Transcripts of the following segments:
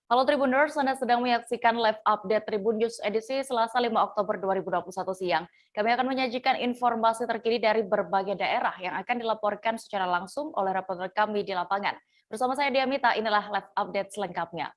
Halo Tribuners, Anda sedang menyaksikan live update Tribun News edisi Selasa 5 Oktober 2021 siang. Kami akan menyajikan informasi terkini dari berbagai daerah yang akan dilaporkan secara langsung oleh reporter kami di lapangan. Bersama saya Diamita, inilah live update selengkapnya.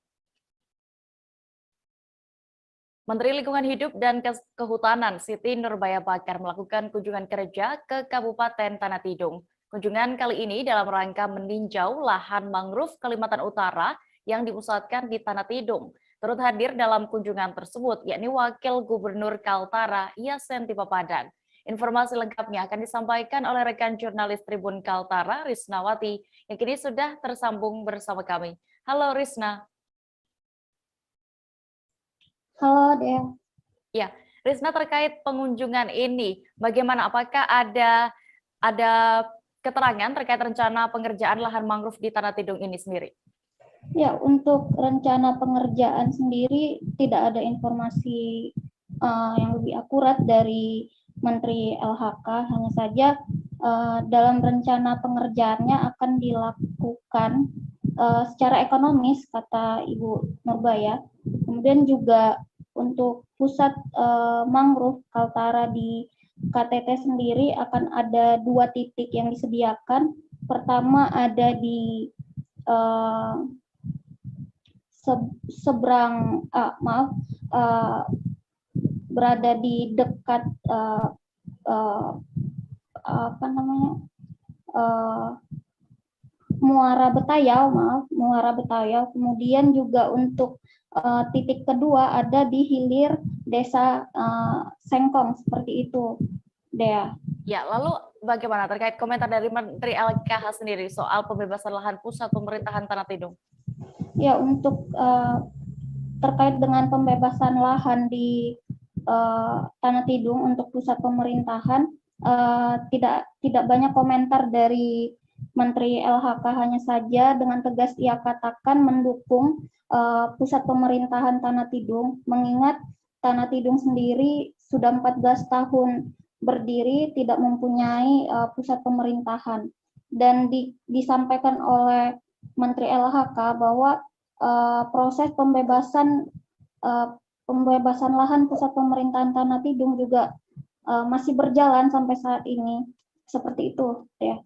Menteri Lingkungan Hidup dan Kehutanan Siti Nurbaya Bakar melakukan kunjungan kerja ke Kabupaten Tanah Tidung. Kunjungan kali ini dalam rangka meninjau lahan mangrove Kalimantan Utara yang dipusatkan di Tanah Tidung. Turut hadir dalam kunjungan tersebut yakni Wakil Gubernur Kaltara Yasenti Papadan. Informasi lengkapnya akan disampaikan oleh rekan jurnalis Tribun Kaltara Risnawati yang kini sudah tersambung bersama kami. Halo Risna. Halo, Dea. Ya, Risna, terkait pengunjungan ini, bagaimana? Apakah ada keterangan terkait rencana pengerjaan lahan mangrove di Tanah Tidung ini sendiri? Ya, untuk rencana pengerjaan sendiri tidak ada informasi yang lebih akurat dari Menteri LHK. Hanya saja dalam rencana pengerjaannya akan dilakukan secara ekonomis, kata Ibu Nurbaya. Kemudian juga untuk pusat mangrove Kaltara di KTT sendiri akan ada 2 titik yang disediakan. Pertama ada di seberang berada di dekat Muara Betayau. Kemudian juga untuk titik kedua ada di hilir desa Sengkong, seperti itu, Dea. Ya, lalu bagaimana terkait komentar dari Menteri LKH sendiri soal pembebasan lahan pusat pemerintahan Tanah Tidung? Ya, untuk terkait dengan pembebasan lahan di Tanah Tidung untuk pusat pemerintahan, tidak banyak komentar dari Menteri LHK. Hanya saja dengan tegas ia katakan mendukung pusat pemerintahan Tanah Tidung, mengingat Tanah Tidung sendiri sudah 14 tahun berdiri tidak mempunyai pusat pemerintahan, dan disampaikan oleh Menteri LHK bahwa proses pembebasan lahan pusat pemerintahan Tanah Tidung juga masih berjalan sampai saat ini, seperti itu, ya.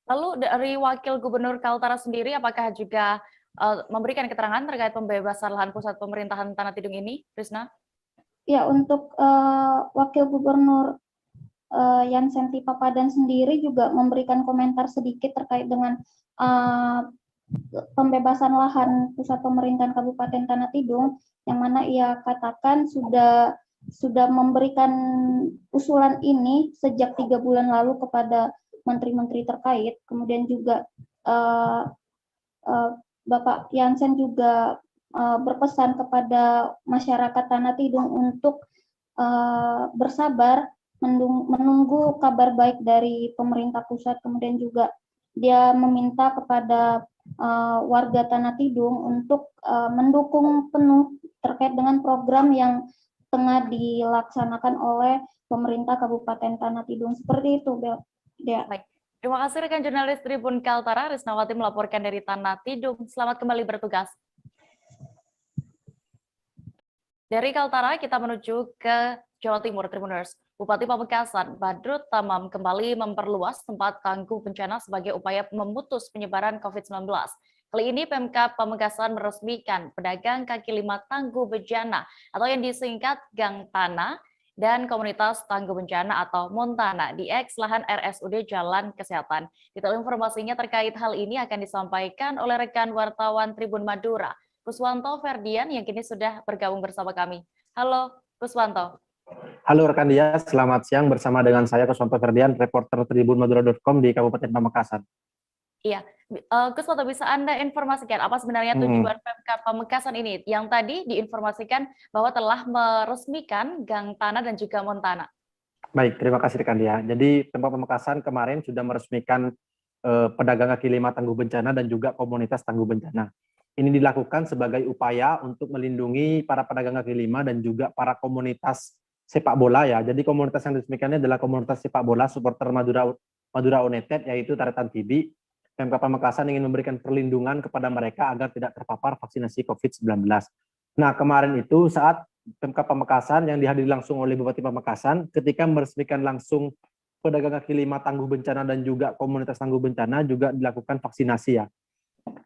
Lalu dari Wakil Gubernur Kaltara sendiri, apakah juga memberikan keterangan terkait pembebasan lahan pusat pemerintahan Tanah Tidung ini, Risna? Ya, untuk Wakil Gubernur Yasenti Papadan sendiri juga memberikan komentar sedikit terkait dengan pembebasan lahan pusat pemerintahan Kabupaten Tanah Tidung, yang mana ia katakan sudah memberikan usulan ini sejak 3 bulan lalu kepada menteri-menteri terkait. Kemudian juga Bapak Yansen juga berpesan kepada masyarakat Tanah Tidung untuk bersabar menunggu kabar baik dari pemerintah pusat. Kemudian juga dia meminta kepada warga Tanah Tidung untuk mendukung penuh terkait dengan program yang tengah dilaksanakan oleh pemerintah Kabupaten Tanah Tidung. Seperti itu, Dea. Baik. Terima kasih rekan jurnalis Tribun Kaltara, Risnawati melaporkan dari Tanah Tidung. Selamat kembali bertugas. Dari Kaltara kita menuju ke Jawa Timur, Tribuners. Bupati Pamekasan, Badrut Tamam, kembali memperluas tempat tangguh bencana sebagai upaya memutus penyebaran COVID-19. Kali ini Pemkab Pamekasan meresmikan pedagang kaki lima tangguh bencana atau yang disingkat Gang Tanah dan komunitas tangguh bencana atau Montana di eks lahan RSUD Jalan Kesehatan. Detail informasinya terkait hal ini akan disampaikan oleh rekan wartawan Tribun Madura, Kuswanto Ferdian yang kini sudah bergabung bersama kami. Halo Kuswanto. Halo rekan Dia, selamat siang bersama dengan saya Kuswanto Ferdian, reporter tribunmadura.com di Kabupaten Pamekasan. Iya, Kuswanto, bisa Anda informasikan apa sebenarnya tujuan Pemkab Pamekasan ini yang tadi diinformasikan bahwa telah meresmikan Gang Tanah dan juga Montana? Baik, terima kasih rekan Dia. Jadi Pemkab Pamekasan kemarin sudah meresmikan pedagang kaki lima tangguh bencana dan juga komunitas tangguh bencana. Ini dilakukan sebagai upaya untuk melindungi para pedagang kaki lima dan juga para komunitas sepak bola ya. Jadi komunitas yang diresmikannya adalah komunitas sepak bola supporter Madura United, yaitu Taretan Tibi. Pemkab Pamekasan ingin memberikan perlindungan kepada mereka agar tidak terpapar vaksinasi COVID-19. Nah, kemarin itu saat Pemkab Pamekasan yang dihadiri langsung oleh Bupati Pamekasan ketika meresmikan langsung pedagang kaki lima tangguh bencana dan juga komunitas tangguh bencana juga dilakukan vaksinasi ya.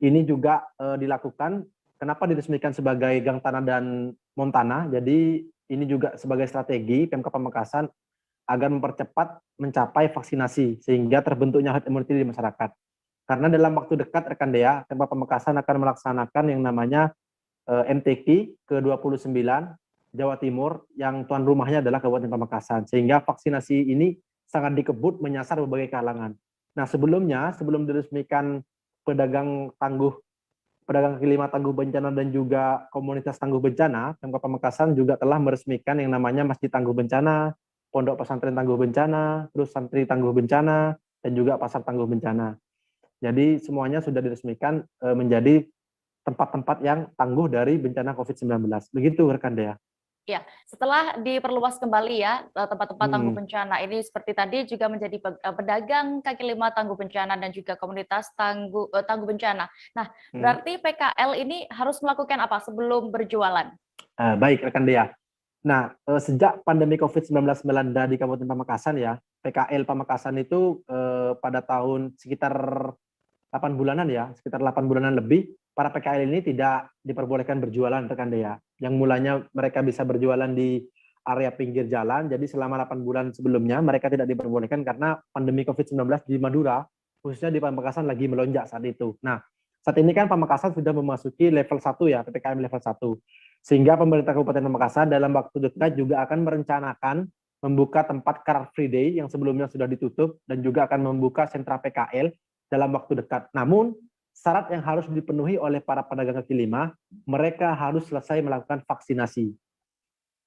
Ini juga dilakukan, kenapa diresmikan sebagai Gang Tanah dan Montana, jadi ini juga sebagai strategi Pemkab Pamekasan agar mempercepat mencapai vaksinasi sehingga terbentuknya herd immunity di masyarakat. Karena dalam waktu dekat rekan Dea, Pemkab Pamekasan akan melaksanakan yang namanya MTQ ke-29 Jawa Timur yang tuan rumahnya adalah Kabupaten Pamekasan, sehingga vaksinasi ini sangat dikebut menyasar berbagai kalangan. Nah, sebelumnya, sebelum diresmikan pedagang kaki lima tangguh bencana dan juga komunitas tangguh bencana, Pemkab Pamekasan juga telah meresmikan yang namanya Masjid Tangguh Bencana, Pondok Pesantren Tangguh Bencana, terus Santri Tangguh Bencana, dan juga Pasar Tangguh Bencana. Jadi semuanya sudah diresmikan menjadi tempat-tempat yang tangguh dari bencana COVID-19. Begitu rekan Dea. Ya, setelah diperluas kembali ya tempat-tempat tangguh bencana ini seperti tadi juga menjadi pedagang kaki lima tangguh bencana dan juga komunitas tangguh bencana. Nah, berarti PKL ini harus melakukan apa sebelum berjualan? Baik rekan Dea. Nah, sejak pandemi COVID-19 melanda di Kabupaten Pamekasan ya, PKL Pamekasan itu pada tahun sekitar 8 bulanan ya, sekitar 8 bulanan lebih, para PKL ini tidak diperbolehkan berjualan rekan Dea. Yang mulanya mereka bisa berjualan di area pinggir jalan, jadi selama 8 bulan sebelumnya mereka tidak diperbolehkan karena pandemi COVID-19 di Madura, khususnya di Pamekasan lagi melonjak saat itu. Nah, saat ini kan Pamekasan sudah memasuki level 1 ya, PPKM level 1. Sehingga pemerintah Kabupaten Pamekasan dalam waktu dekat juga akan merencanakan membuka tempat Car Free Day yang sebelumnya sudah ditutup dan juga akan membuka sentra PKL dalam waktu dekat. Namun, syarat yang harus dipenuhi oleh para pedagang kaki lima, mereka harus selesai melakukan vaksinasi.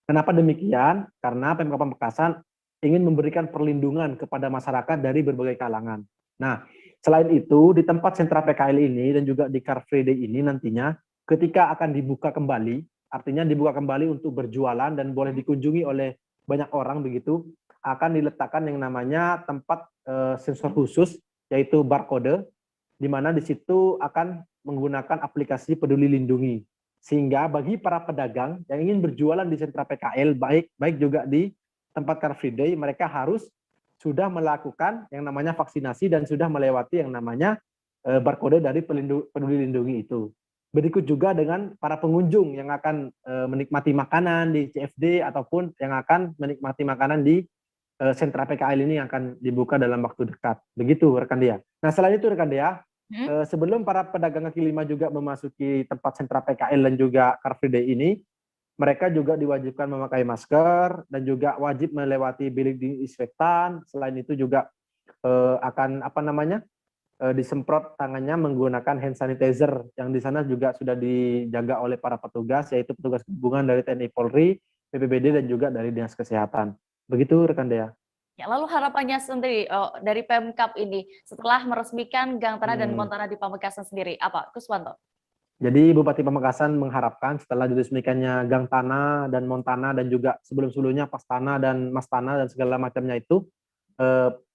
Kenapa demikian? Karena Pemkab Pamekasan ingin memberikan perlindungan kepada masyarakat dari berbagai kalangan. Nah, selain itu, di tempat sentra PKL ini dan juga di Car Free Day ini nantinya, ketika akan dibuka kembali, artinya dibuka kembali untuk berjualan dan boleh dikunjungi oleh banyak orang begitu, akan diletakkan yang namanya tempat sensor khusus, yaitu barcode, di mana di situ akan menggunakan aplikasi Peduli Lindungi. Sehingga bagi para pedagang yang ingin berjualan di sentra PKL, baik juga di tempat Car Free Day, mereka harus sudah melakukan yang namanya vaksinasi dan sudah melewati yang namanya barcode dari Peduli Lindungi itu. Berikut juga dengan para pengunjung yang akan menikmati makanan di CFD ataupun yang akan menikmati makanan di sentra PKL ini yang akan dibuka dalam waktu dekat. Begitu rekan Dea. Nah, selain itu rekan Dea, sebelum para pedagang kaki lima juga memasuki tempat sentra PKL dan juga Car Free Day ini, mereka juga diwajibkan memakai masker dan juga wajib melewati bilik disinfektan. Selain itu juga akan disemprot tangannya menggunakan hand sanitizer yang di sana juga sudah dijaga oleh para petugas, yaitu petugas gabungan dari TNI Polri, BPBD dan juga dari Dinas Kesehatan. Begitu rekan Dea. Ya, lalu harapannya sendiri dari Pemkab ini setelah meresmikan Gang Tanah dan Montana di Pamekasan sendiri, apa Kuswanto? Jadi Bupati Pamekasan mengharapkan setelah diresmikannya Gang Tanah dan Montana dan juga sebelum-sebelumnya Pastana dan Mastana dan segala macamnya itu,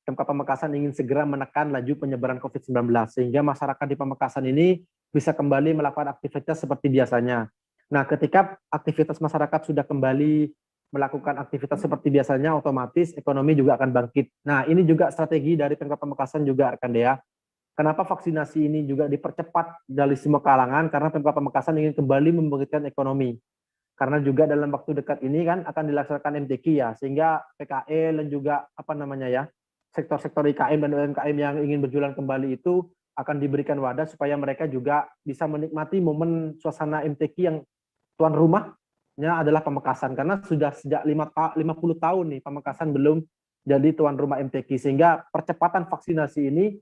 Pemkab Pamekasan ingin segera menekan laju penyebaran COVID-19 sehingga masyarakat di Pamekasan ini bisa kembali melakukan aktivitas seperti biasanya. Nah, ketika aktivitas masyarakat sudah kembali melakukan aktivitas seperti biasanya, otomatis ekonomi juga akan bangkit. Nah, ini juga strategi dari Pemkab Pamekasan juga rekan Dea. Kenapa vaksinasi ini juga dipercepat dari semua kalangan? Karena Pemkab Pamekasan ingin kembali membangkitkan ekonomi. Karena juga dalam waktu dekat ini kan akan dilaksanakan MTQ ya, sehingga PKL dan juga sektor-sektor IKM dan UMKM yang ingin berjualan kembali itu akan diberikan wadah supaya mereka juga bisa menikmati momen suasana MTQ yang tuan rumahnya adalah Pamekasan. Karena sudah sejak 50 tahun nih Pamekasan belum jadi tuan rumah MTQ, sehingga percepatan vaksinasi ini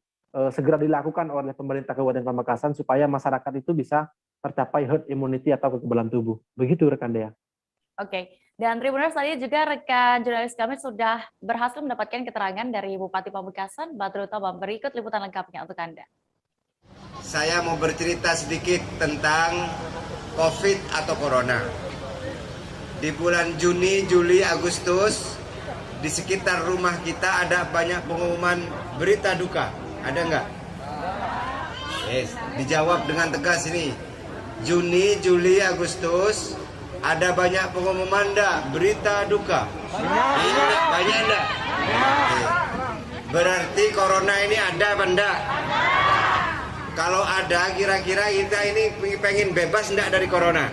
segera dilakukan oleh pemerintah Kabupaten Pamekasan supaya masyarakat itu bisa tercapai herd immunity atau kekebalan tubuh. Begitu rekan Dea. Oke. Dan Tribuners, tadi juga rekan jurnalis kami sudah berhasil mendapatkan keterangan dari Bupati Pamekasan, Badrut Tamam. Berikut liputan lengkapnya untuk Anda. Saya mau bercerita sedikit tentang COVID atau Corona. Di bulan Juni, Juli, Agustus, di sekitar rumah kita ada banyak pengumuman berita duka. Ada nggak? Yes, dijawab dengan tegas ini. Juni, Juli, Agustus ada banyak pengumuman enggak? Berita duka. Banyak enggak? Berarti corona ini ada apa enggak? Kalau ada, kira-kira kita ini pengen bebas enggak dari corona?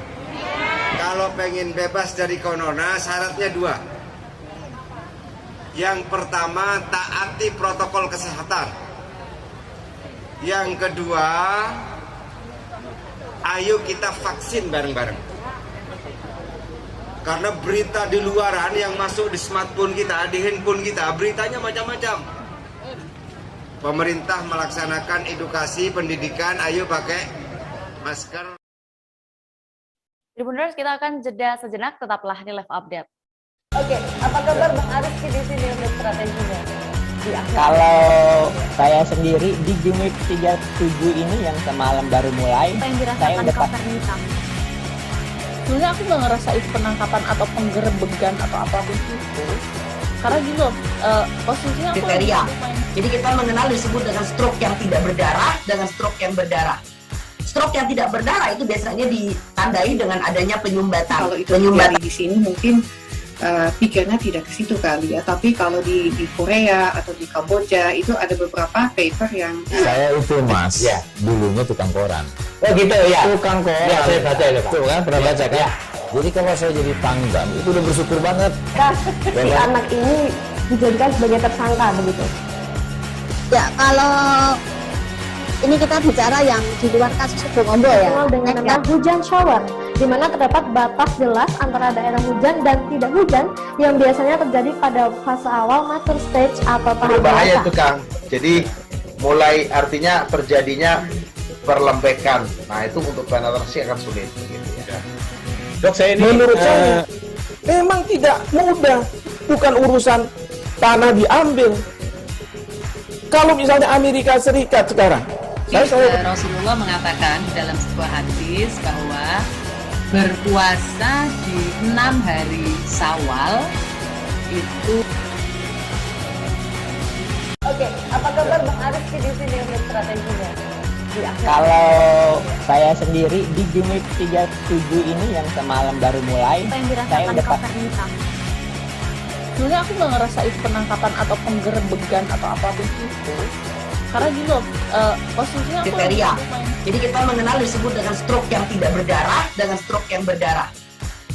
Kalau pengen bebas dari corona, syaratnya dua. Yang pertama, taati protokol kesehatan. Yang kedua, ayo kita vaksin bareng-bareng. Karena berita di luaran yang masuk di smartphone kita, di handphone kita, beritanya macam-macam. Pemerintah melaksanakan edukasi pendidikan, ayo pakai masker. Tribuners, kita akan jeda sejenak, tetaplah di Live Update. Oke, apa kabar Bang Arief di sini untuk strateginya? Kalau saya sendiri di Jumik 37 ini yang semalam baru mulai, Apa yang saya dirasakan udah Kapten Hitam? Sebenarnya aku nggak ngerasa itu penangkapan atau penggerebegan atau apapun itu. Karena gini loh, posisinya aku Kriteria. lagi main. Jadi kita mengenal disebut dengan stroke yang tidak berdarah dengan stroke yang berdarah. Stroke yang tidak berdarah itu biasanya ditandai dengan adanya penyumbatan. Kalau itu terjadi di sini mungkin pikirnya tidak ke situ kali ya. Tapi kalau di Korea atau di Kamboja itu ada beberapa paper yang saya itu mas, ya dulunya tukang koran. Oh gitu ya. Tukang koran. Ya saya baca itu Pak. Tuh kan pernah baca kan? Ya. Jadi kalau saya jadi pangdam itu udah bersyukur banget. Si anak ini dijadikan sebagai tersangka begitu. Ya, kalau ini kita bicara yang di luar kasus Bongombo ya. Dengan nama hujan shower, di mana terdapat batas jelas antara daerah hujan dan tidak hujan yang biasanya terjadi pada fase awal mature stage atau tahap berbahaya dewasa. tuh Kang. Jadi mulai artinya terjadinya perlembekan. Nah itu untuk penetrasi akan sulit. Gitu, ya. Dok saya ini menurut saya memang tidak mudah, bukan urusan tanah diambil. Kalau misalnya Amerika Serikat sekarang, Rasulullah mengatakan dalam sebuah hadis bahwa berpuasa di 6 hari Syawal itu. Oke, apa kabar Bang Arief di sini untuk strateginya? kalau saya sendiri di Jumik 37 ini yang semalam baru mulai, Apa yang saya dirasakan udah Kapten Hitam? Sebenarnya aku nggak ngerasa itu penangkapan atau penggerebegan atau apapun itu. Karena gini loh, posisinya aku lagi Kriteria. main. Jadi kita mengenal disebut dengan stroke yang tidak berdarah dengan stroke yang berdarah.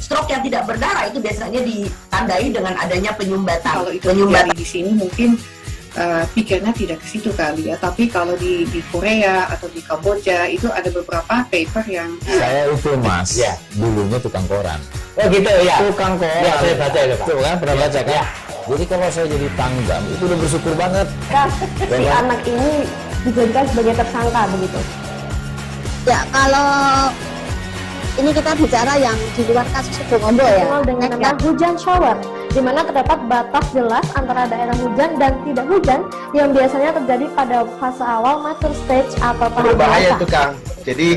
Stroke yang tidak berdarah itu biasanya ditandai dengan adanya penyumbatan. kalau itu terjadi di sini mungkin pikirnya tidak ke situ kali ya. Tapi kalau di Korea atau di Kamboja itu ada beberapa paper yang Saya itu mas, Ya. dulunya tukang koran. Oh gitu ya. Tukang koran. Ya saya baca itu Pak. Tuh kan pernah baca kan? Ya. Jadi kalau saya jadi pangdam itu udah bersyukur banget. Si anak ini dijadikan sebagai tersangka begitu. Ya, kalau ini kita bicara yang di luar kasus Bongombo ya. Dengan nama hujan shower, di mana terdapat batas jelas antara daerah hujan dan tidak hujan yang biasanya terjadi pada fase awal mature stage atau tahap berbahaya dewasa. tuh Kang. Jadi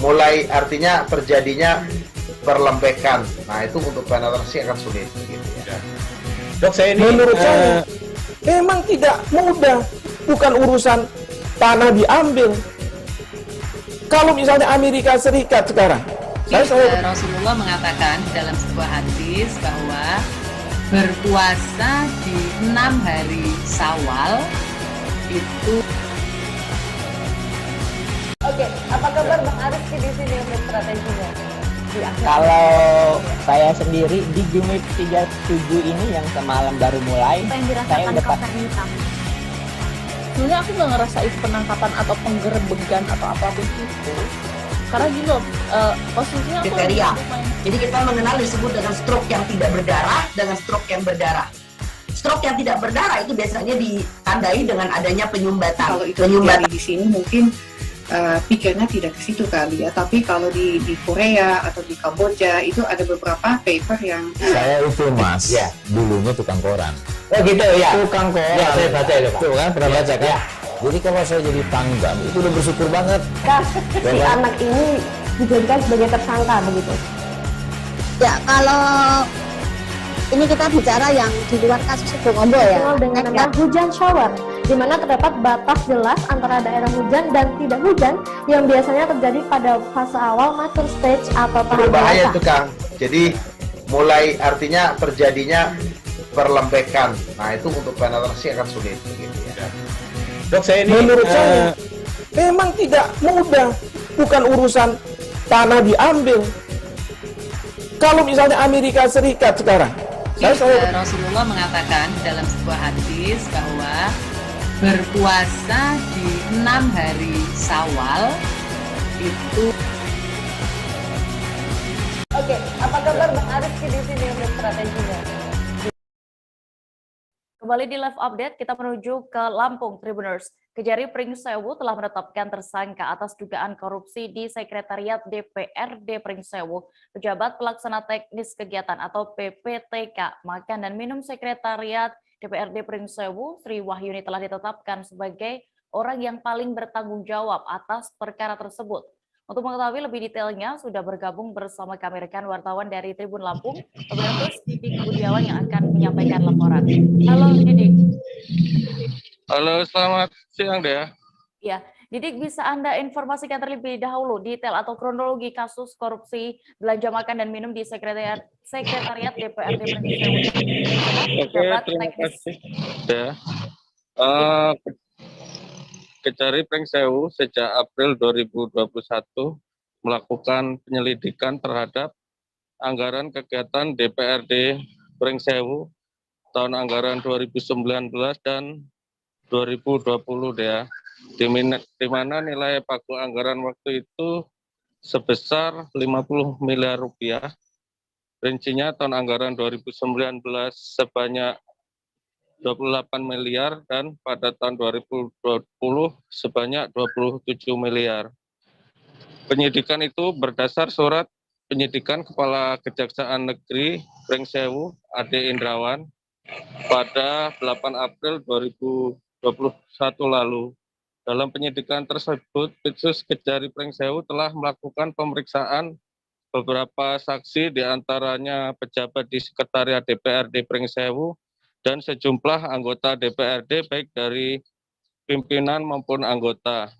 mulai artinya terjadinya perlembekan. Nah itu untuk penetrasi akan sulit. Gitu, ya. Dok saya ini menurut saya memang tidak mudah, bukan urusan tanah diambil. Kalau misalnya Amerika Serikat sekarang, Rasulullah mengatakan dalam sebuah hadis bahwa berpuasa di 6 hari Syawal itu. Oke, apa kabar Bang Arief di sini untuk strateginya? kalau saya sendiri di Jumik 37 ini yang semalam baru mulai, Apa yang saya dirasakan udah Kapten Hitam? Sebenarnya aku nggak ngerasa itu penangkapan atau penggerebegan atau apapun itu. Karena gini loh, posisinya aku lagi Kriteria. main. Jadi kita mengenal disebut dengan stroke yang tidak berdarah dengan stroke yang berdarah. Stroke yang tidak berdarah itu biasanya ditandai dengan adanya penyumbatan. kalau itu terjadi di sini mungkin pikirnya tidak ke situ kali ya. Tapi kalau di Korea atau di Kamboja itu ada beberapa paper yang Saya itu mas, Ya. dulunya tukang koran. Oh gitu ya. Tukang koran. Ya saya baca itu Pak. Tuh kan pernah baca kan? Ya. Jadi kalau saya jadi pangdam itu udah bersyukur banget. Si anak ini dijadikan sebagai tersangka begitu. Ya, kalau ini kita bicara yang di luar kasus Bongombo ya. Dengan nama hujan shower, di di mana terdapat batas jelas antara daerah hujan dan tidak hujan yang biasanya terjadi pada fase awal mature stage atau tahap Berbahaya dewasa. itu Kang. Jadi mulai artinya terjadinya perlembekan. Nah itu untuk penetrasi akan sulit. Gitu ya. Dok, saya ini menurut saya memang tidak mudah, bukan urusan tanah diambil. Kalau misalnya Amerika Serikat sekarang, Rasulullah mengatakan dalam sebuah hadis bahwa berpuasa di 6 hari Syawal itu. Oke, apa kabar Bang Arief di sini untuk strateginya? Kembali di live update, kita menuju ke Lampung, Tribuners. Kejari Pringsewu telah menetapkan tersangka atas dugaan korupsi di Sekretariat DPRD Pringsewu. Pejabat Pelaksana Teknis Kegiatan atau PPTK Makan dan Minum Sekretariat DPRD Pringsewu, Sri Wahyuni telah ditetapkan sebagai orang yang paling bertanggung jawab atas perkara tersebut. Untuk mengetahui lebih detailnya, sudah bergabung bersama kami rekan wartawan dari Tribun Lampung, Komandos Didik Budiawan yang akan menyampaikan laporan. Halo Didik. Halo, selamat siang Dea. Ya, Didik, bisa Anda informasikan terlebih dahulu detail atau kronologi kasus korupsi belanja makan dan minum di Sekretariat DPRD Pringsewu? Oke, terima kasih. Dea. Kejari Pringsewu sejak April 2021 melakukan penyelidikan terhadap anggaran kegiatan DPRD Pringsewu tahun anggaran 2019 dan 2020 ya, di mana nilai pagu anggaran waktu itu sebesar 50 miliar rupiah. Rincinya tahun anggaran 2019 sebanyak 28 miliar dan pada tahun 2020 sebanyak 27 miliar. Penyidikan itu berdasar surat penyidikan Kepala Kejaksaan Negeri Pringsewu Ade Indrawan pada 8 April 2021 lalu. Dalam penyidikan tersebut, Pitsus Kejari Pringsewu telah melakukan pemeriksaan beberapa saksi, diantaranya pejabat di Sekretariat DPRD Pringsewu dan sejumlah anggota DPRD baik dari pimpinan maupun anggota.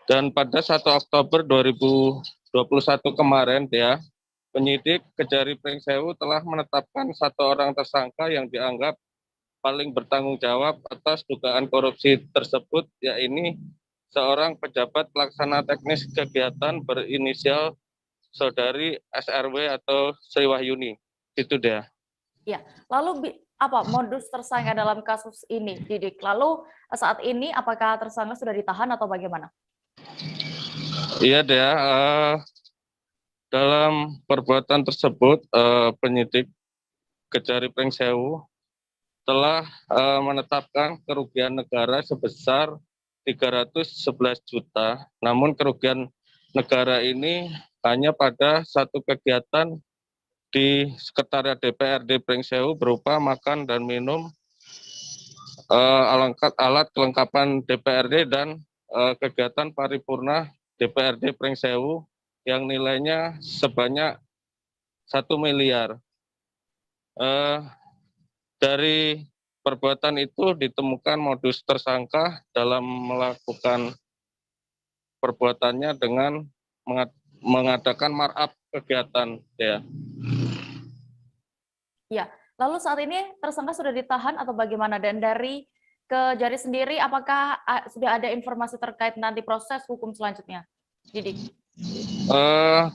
Dan pada 1 Oktober 2021 kemarin ya, penyidik Kejari Pringsewu telah menetapkan 1 orang tersangka yang dianggap paling bertanggung jawab atas dugaan korupsi tersebut, yaitu seorang pejabat pelaksana teknis kegiatan berinisial Saudari SRW atau Sri Wahyuni. Itu dia. Ya, lalu apa modus tersangka dalam kasus ini, Didik? Lalu saat ini apakah tersangka sudah ditahan atau bagaimana? Iya, Dea. Dalam perbuatan tersebut, penyidik Kejari Pringsewu telah menetapkan kerugian negara sebesar 311 juta. Namun kerugian negara ini hanya pada satu kegiatan di Sekretariat DPRD Pringsewu berupa makan dan minum, alat kelengkapan DPRD dan kegiatan paripurna DPRD Pringsewu yang nilainya sebanyak 1 miliar. Dari perbuatan itu ditemukan modus tersangka dalam melakukan perbuatannya dengan mengadakan markup kegiatan. Ya, lalu saat ini tersangka sudah ditahan atau bagaimana? Dan dari Kejari sendiri, apakah sudah ada informasi terkait nanti proses hukum selanjutnya, Didik?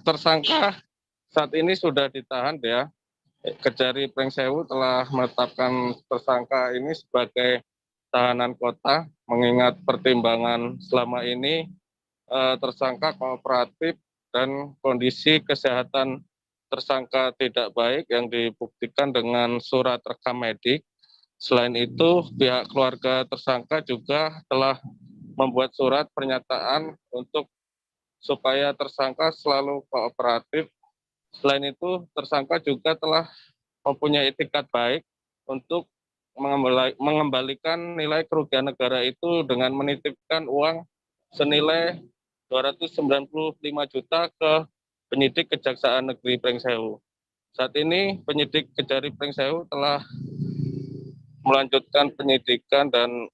Tersangka saat ini sudah ditahan ya. Kejari Pringsewu telah menetapkan tersangka ini sebagai tahanan kota, mengingat pertimbangan selama ini tersangka kooperatif dan kondisi kesehatan tersangka tidak baik yang dibuktikan dengan surat rekam medik. Selain itu, pihak keluarga tersangka juga telah membuat surat pernyataan supaya tersangka selalu kooperatif. Selain itu, tersangka juga telah mempunyai itikat baik untuk mengembalikan nilai kerugian negara itu dengan menitipkan uang senilai 295 juta ke penyidik Kejaksaan Negeri Pringsewu. Saat ini penyidik Kejari Pringsewu telah melanjutkan penyidikan dan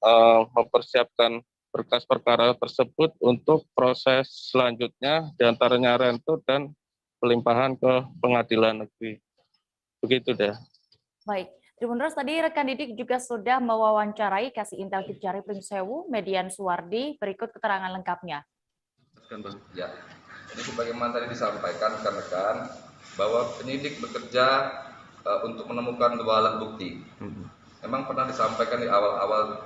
mempersiapkan berkas perkara tersebut untuk proses selanjutnya, diantaranya rentut dan pelimpahan ke pengadilan negeri. Begitu deh. Baik, Tribuners, tadi rekan Didik juga sudah mewawancarai Kasih Intel Kejari Pringsewu, Median Suwardi, berikut keterangan lengkapnya. Ya, jadi sebagaimana tadi disampaikan rekan-rekan bahwa penyidik bekerja untuk menemukan 2 alat bukti. Memang pernah disampaikan di awal-awal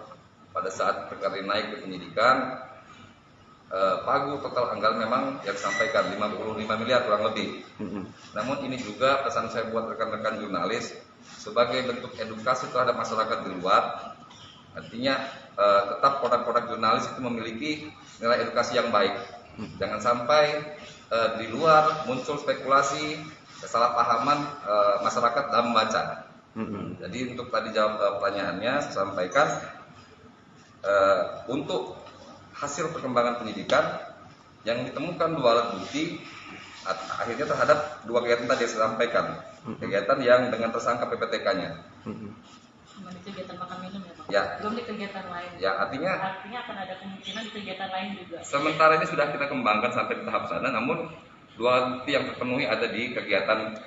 pada saat perkara naik ke penyidikan, pagu total anggaran memang yang disampaikan 55 miliar kurang lebih. Namun ini juga pesan saya buat rekan-rekan jurnalis sebagai bentuk edukasi terhadap masyarakat di luar. Artinya tetap produk-produk jurnalis itu memiliki nilai edukasi yang baik. Jangan sampai di luar muncul spekulasi, kesalahpahaman masyarakat dalam membaca. Jadi untuk tadi jawab pertanyaannya, saya sampaikan untuk hasil perkembangan penyidikan yang ditemukan 2 alat bukti akhirnya terhadap 2 kegiatan tadi yang saya sampaikan, kegiatan yang dengan tersangka PPTK-nya. Di kegiatan makan minum ya Pak? Ya. Belum di kegiatan lain? Ya, artinya akan ada kemungkinan di kegiatan lain juga? Sementara ini sudah kita kembangkan sampai ke tahap sana, namun 2 alat bukti yang terpenuhi ada di kegiatan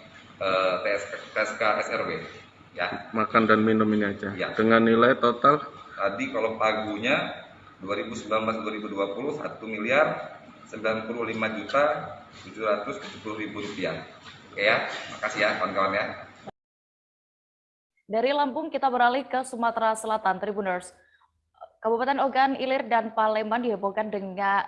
TSK SRW. Ya. Makan dan minum ini aja. Ya. Dengan nilai total? Tadi kalau pagunya 2019-2020 1 miliar 95.770.000 rupiah. Oke ya, makasih ya kawan-kawan ya. Dari Lampung kita beralih ke Sumatera Selatan, Tribuners. Kabupaten Ogan Ilir dan Palembang dihebohkan dengan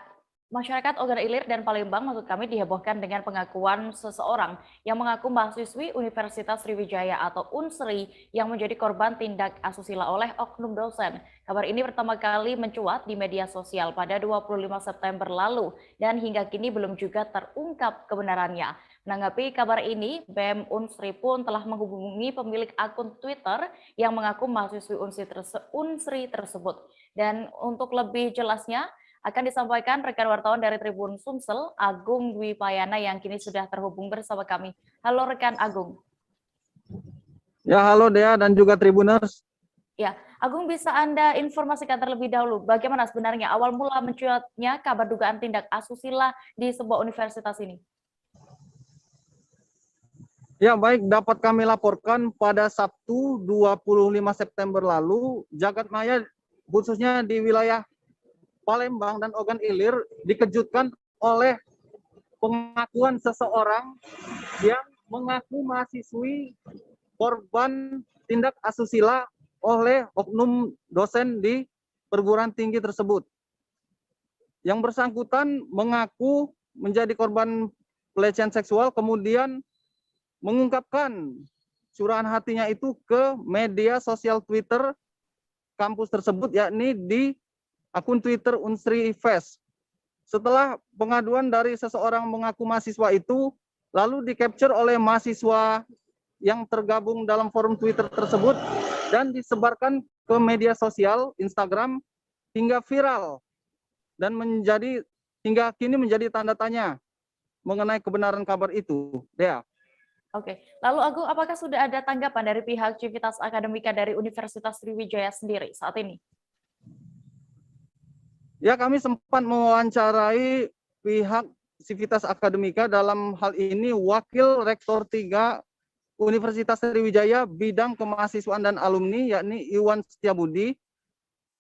masyarakat Ogan Ilir dan Palembang, maksud kami, dihebohkan dengan pengakuan seseorang yang mengaku mahasiswi Universitas Sriwijaya atau Unsri yang menjadi korban tindak asusila oleh oknum dosen. Kabar ini pertama kali mencuat di media sosial pada 25 September lalu dan hingga kini belum juga terungkap kebenarannya. Menanggapi kabar ini, BEM Unsri pun telah menghubungi pemilik akun Twitter yang mengaku mahasiswi Unsri tersebut. Dan untuk lebih jelasnya, akan disampaikan rekan wartawan dari Tribun Sumsel, Agung Dwi Payana yang kini sudah terhubung bersama kami. Halo rekan Agung. Ya, halo Dea dan juga Tribuners. Ya, Agung, bisa Anda informasikan terlebih dahulu bagaimana sebenarnya awal mula mencuatnya kabar dugaan tindak asusila di sebuah universitas ini? Ya, baik, dapat kami laporkan pada Sabtu 25 September lalu, jagat maya khususnya di wilayah Palembang dan Ogan Ilir dikejutkan oleh pengakuan seseorang yang mengaku mahasiswi korban tindak asusila oleh oknum dosen di perguruan tinggi tersebut. Yang bersangkutan mengaku menjadi korban pelecehan seksual, kemudian mengungkapkan curahan hatinya itu ke media sosial Twitter kampus tersebut, yakni di akun Twitter Unsri Fest. Setelah pengaduan dari seseorang mengaku mahasiswa itu, lalu di-capture oleh mahasiswa yang tergabung dalam forum Twitter tersebut dan disebarkan ke media sosial Instagram hingga viral dan hingga kini menjadi tanda tanya mengenai kebenaran kabar itu. Dea. Oke, lalu Agung, apakah sudah ada tanggapan dari pihak Civitas Akademika dari Universitas Sriwijaya sendiri saat ini? Ya, kami sempat mewawancarai pihak Civitas Akademika, dalam hal ini Wakil Rektor 3 Universitas Sriwijaya bidang kemahasiswaan dan alumni, yakni Iwan Setiabudi.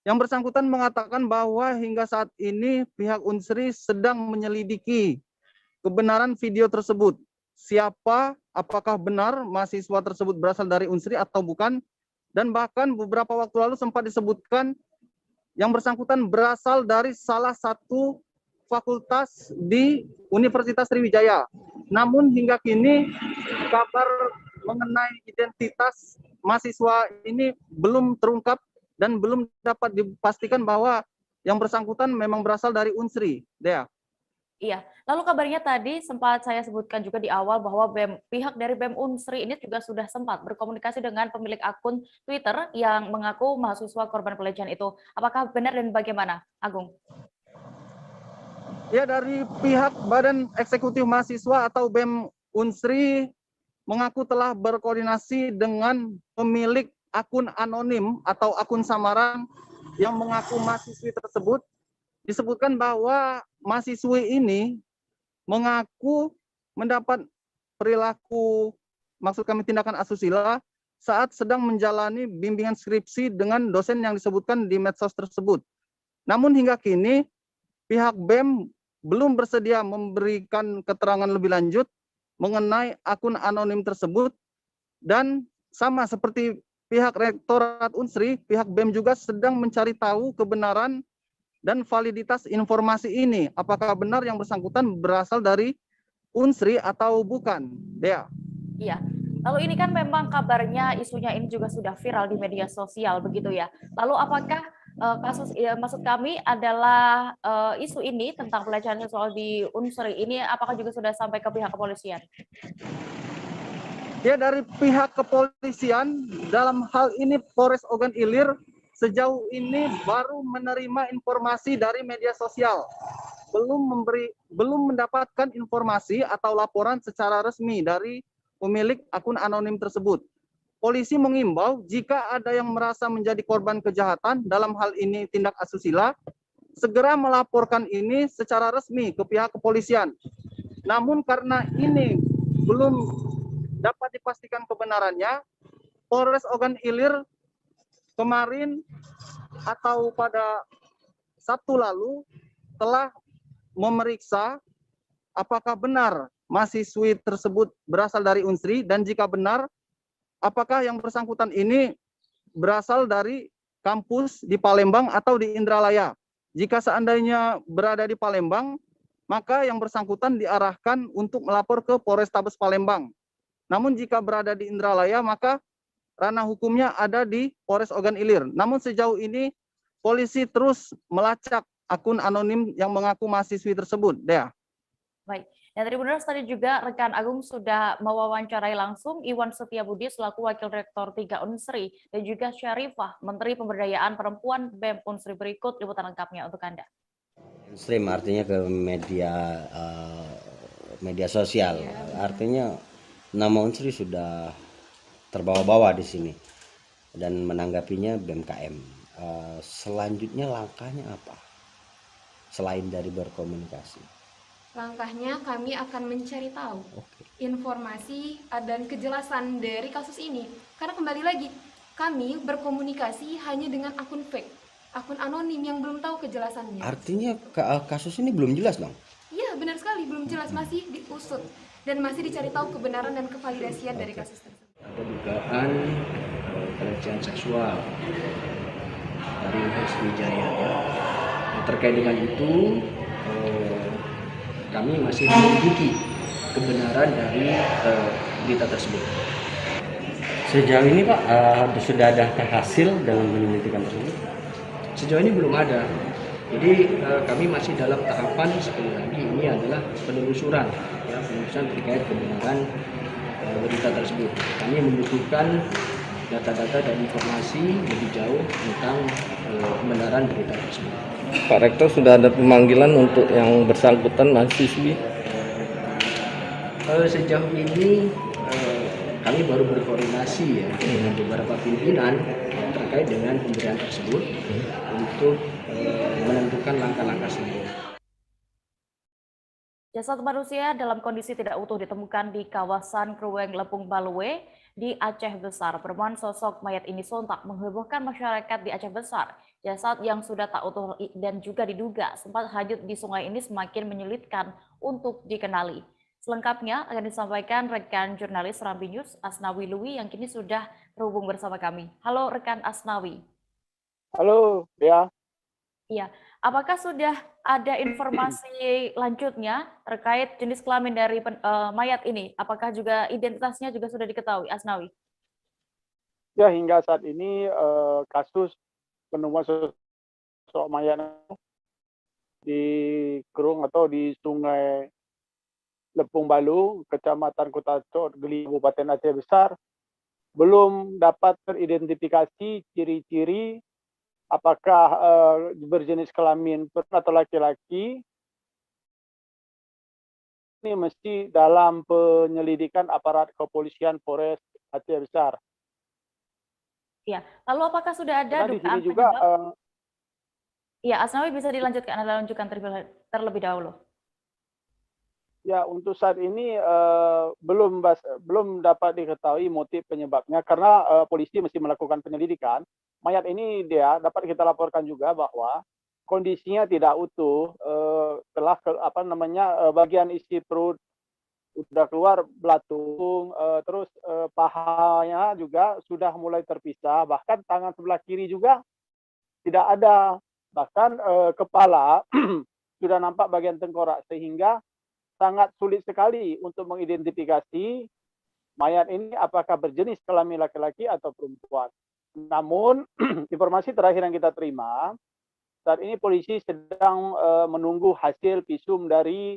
Yang bersangkutan mengatakan bahwa hingga saat ini pihak Unsri sedang menyelidiki kebenaran video tersebut. Siapa, apakah benar mahasiswa tersebut berasal dari Unsri atau bukan, dan bahkan beberapa waktu lalu sempat disebutkan yang bersangkutan berasal dari salah satu fakultas di Universitas Sriwijaya. Namun hingga kini kabar mengenai identitas mahasiswa ini belum terungkap dan belum dapat dipastikan bahwa yang bersangkutan memang berasal dari Unsri. Dea. Iya, lalu kabarnya tadi sempat saya sebutkan juga di awal bahwa pihak dari BEM Unsri ini juga sudah sempat berkomunikasi dengan pemilik akun Twitter yang mengaku mahasiswa korban pelecehan itu. Apakah benar dan bagaimana, Agung? Ya, dari pihak Badan Eksekutif Mahasiswa atau BEM Unsri mengaku telah berkoordinasi dengan pemilik akun anonim atau akun samaran yang mengaku mahasiswi tersebut, disebutkan bahwa mahasiswi ini mengaku mendapat perilaku, maksud kami tindakan asusila, saat sedang menjalani bimbingan skripsi dengan dosen yang disebutkan di medsos tersebut. Namun hingga kini, pihak BEM belum bersedia memberikan keterangan lebih lanjut mengenai akun anonim tersebut, dan sama seperti pihak Rektorat Unsri, pihak BEM juga sedang mencari tahu kebenaran dan validitas informasi ini. Apakah benar yang bersangkutan berasal dari Unsri atau bukan? Dea. Iya. Lalu ini kan memang kabarnya isunya ini juga sudah viral di media sosial begitu ya. Lalu apakah maksud kami adalah isu ini tentang pelecehan seksual di Unsri ini apakah juga sudah sampai ke pihak kepolisian? Ya, dari pihak kepolisian dalam hal ini Polres Ogan Ilir sejauh ini baru menerima informasi dari media sosial. Belum mendapatkan informasi atau laporan secara resmi dari pemilik akun anonim tersebut. Polisi mengimbau jika ada yang merasa menjadi korban kejahatan dalam hal ini tindak asusila, segera melaporkan ini secara resmi ke pihak kepolisian. Namun karena ini belum dapat dipastikan kebenarannya, Polres Ogan Ilir kemarin atau pada Sabtu lalu telah memeriksa apakah benar mahasiswi tersebut berasal dari Unsri, dan jika benar, apakah yang bersangkutan ini berasal dari kampus di Palembang atau di Indralaya. Jika seandainya berada di Palembang, maka yang bersangkutan diarahkan untuk melapor ke Polrestabes Palembang. Namun jika berada di Indralaya, maka ranah hukumnya ada di Polres Ogan Ilir. Namun sejauh ini, polisi terus melacak akun anonim yang mengaku mahasiswi tersebut. Dea. Baik. Dan Tribuners tadi juga rekan Agung sudah mewawancarai langsung Iwan Setiabudi selaku Wakil Rektor 3 Unsri dan juga Syarifah, Menteri Pemberdayaan Perempuan BEM Unsri. Berikut liputan lengkapnya untuk Anda. Mainstream artinya ke media sosial, artinya nama Unsri sudah terbawa-bawa di sini dan menanggapinya BMKM. Selanjutnya langkahnya apa? Selain dari berkomunikasi. Langkahnya kami akan mencari tahu informasi dan kejelasan dari kasus ini. Karena kembali lagi, kami berkomunikasi hanya dengan akun fake, akun anonim yang belum tahu kejelasannya. Artinya kasus ini belum jelas dong? Iya, benar sekali, belum jelas, masih diusut dan masih dicari tahu kebenaran dan kevalidasian dari kasus tersebut. Ada dugaan pelecehan seksual dari Husni Jariah. Terkait dengan itu, kami masih menyelidiki kebenaran dari berita tersebut. Sejauh ini Pak, sudah ada hasil dalam penyelidikan tersebut? Sejauh ini belum ada. Jadi kami masih dalam tahapan, sekali lagi ini adalah penelusuran, ya, penelusuran terkait kebenaran berita tersebut. Kami membutuhkan data-data dan informasi lebih jauh tentang kebenaran berita tersebut. Pak Rektor, sudah ada pemanggilan untuk yang bersangkutan mahasiswi? Sejauh ini kami baru berkoordinasi ya dengan beberapa pimpinan terkait dengan pemberian tersebut untuk menentukan langkah-langkah selanjutnya. Jasad manusia dalam kondisi tidak utuh ditemukan di kawasan Krueng Lepung Balue di Aceh Besar. Penemuan sosok mayat ini sontak menghebohkan masyarakat di Aceh Besar. Jasad yang sudah tak utuh dan juga diduga sempat hanyut di sungai ini semakin menyulitkan untuk dikenali. Selengkapnya akan disampaikan rekan jurnalis Rambi News Asnawi Lui yang kini sudah terhubung bersama kami. Halo rekan Asnawi. Halo, ya. Iya, apakah sudah ada informasi lanjutnya terkait jenis kelamin dari mayat ini? Apakah juga identitasnya juga sudah diketahui, Asnawi? Ya, hingga saat ini kasus penemuan sosok mayat di Kerung atau di Sungai Lepung Balu, Kecamatan Kota Cok, Geli, Kabupaten Aceh Besar, belum dapat teridentifikasi ciri-ciri apakah berjenis kelamin perempuan atau laki-laki. Ini mesti dalam penyelidikan aparat kepolisian Polres Aceh Besar. Ya, lalu apakah sudah ada Karena di dugaan sini juga penyebab? Ya, Asnawi bisa dilanjutkan, Anda lanjutkan terlebih dahulu. ya untuk saat ini belum dapat diketahui motif penyebabnya karena polisi masih melakukan penyelidikan. Mayat ini dia dapat kita laporkan juga bahwa kondisinya tidak utuh, telah bagian isi perut udah keluar belatung, terus pahanya juga sudah mulai terpisah, bahkan tangan sebelah kiri juga tidak ada, bahkan kepala sudah nampak bagian tengkorak, sehingga sangat sulit sekali untuk mengidentifikasi mayat ini apakah berjenis kelamin laki-laki atau perempuan. Namun informasi terakhir yang kita terima, saat ini polisi sedang menunggu hasil visum dari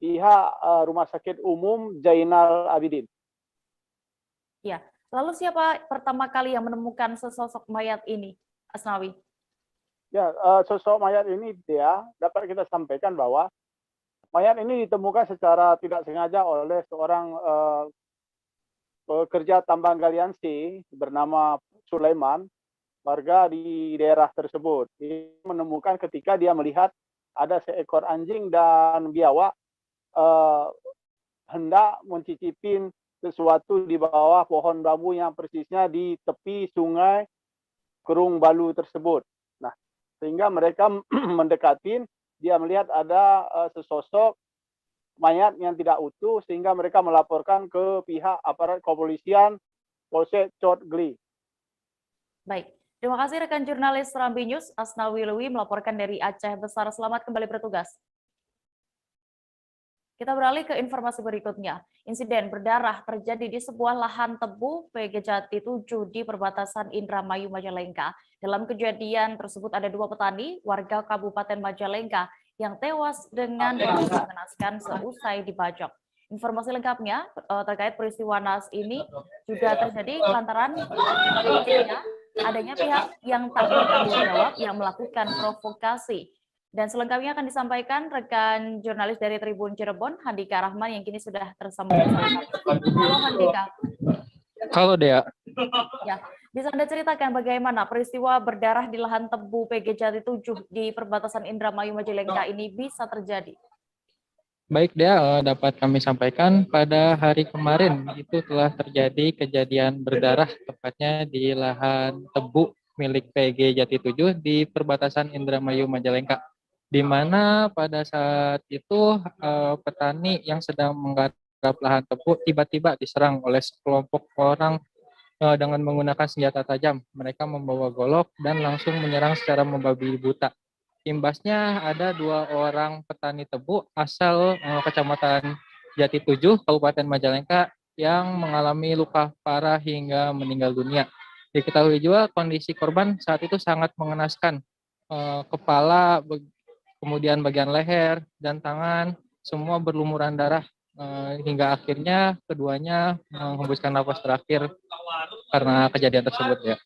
pihak Rumah Sakit Umum Zainal Abidin. Ya, lalu siapa pertama kali yang menemukan sesosok mayat ini, Asnawi? Ya, sosok mayat ini dia dapat kita sampaikan bahwa mayat ini ditemukan secara tidak sengaja oleh seorang pekerja tambang galian C bernama Sulaiman, warga di daerah tersebut. Dia menemukan ketika dia melihat ada seekor anjing dan biawak hendak mencicipin sesuatu di bawah pohon bambu yang persisnya di tepi sungai Kerung Balu tersebut. Nah, sehingga mereka mendekatin, dia melihat ada sesosok mayat yang tidak utuh, sehingga mereka melaporkan ke pihak aparat kepolisian Polsek Chot Gli. Baik, terima kasih rekan jurnalis Serambi News, Asnawi Lewi melaporkan dari Aceh Besar. Selamat kembali bertugas. Kita beralih ke informasi berikutnya. Insiden berdarah terjadi di sebuah lahan tebu PG Jati 7 di perbatasan Indramayu Majalengka. Dalam kejadian tersebut ada 2 petani warga Kabupaten Majalengka yang tewas dengan cara mengenaskan seusai dibajak. Informasi lengkapnya terkait peristiwa naas ini juga terjadi lantaran adanya pihak yang tak bertanggung jawab yang melakukan provokasi. Dan selengkapnya akan disampaikan rekan jurnalis dari Tribun Cirebon, Handika Rahman, yang kini sudah tersambung bersama kami. Halo Handika. Halo Dea. Ya, bisa Anda ceritakan bagaimana peristiwa berdarah di lahan tebu PG Jati 7 di perbatasan Indramayu Majalengka ini bisa terjadi? Baik Dea, dapat kami sampaikan pada hari kemarin itu telah terjadi kejadian berdarah tepatnya di lahan tebu milik PG Jati 7 di perbatasan Indramayu Majalengka, di mana pada saat itu petani yang sedang menggarap lahan tebu tiba-tiba diserang oleh sekelompok orang dengan menggunakan senjata tajam. Mereka membawa golok dan langsung menyerang secara membabi buta. Imbasnya ada 2 orang petani tebu asal Kecamatan Jati 7, Kabupaten Majalengka yang mengalami luka parah hingga meninggal dunia. Diketahui juga kondisi korban saat itu sangat mengenaskan. Kepala, kemudian bagian leher dan tangan semua berlumuran darah hingga akhirnya keduanya menghembuskan nafas terakhir karena kejadian tersebut ya.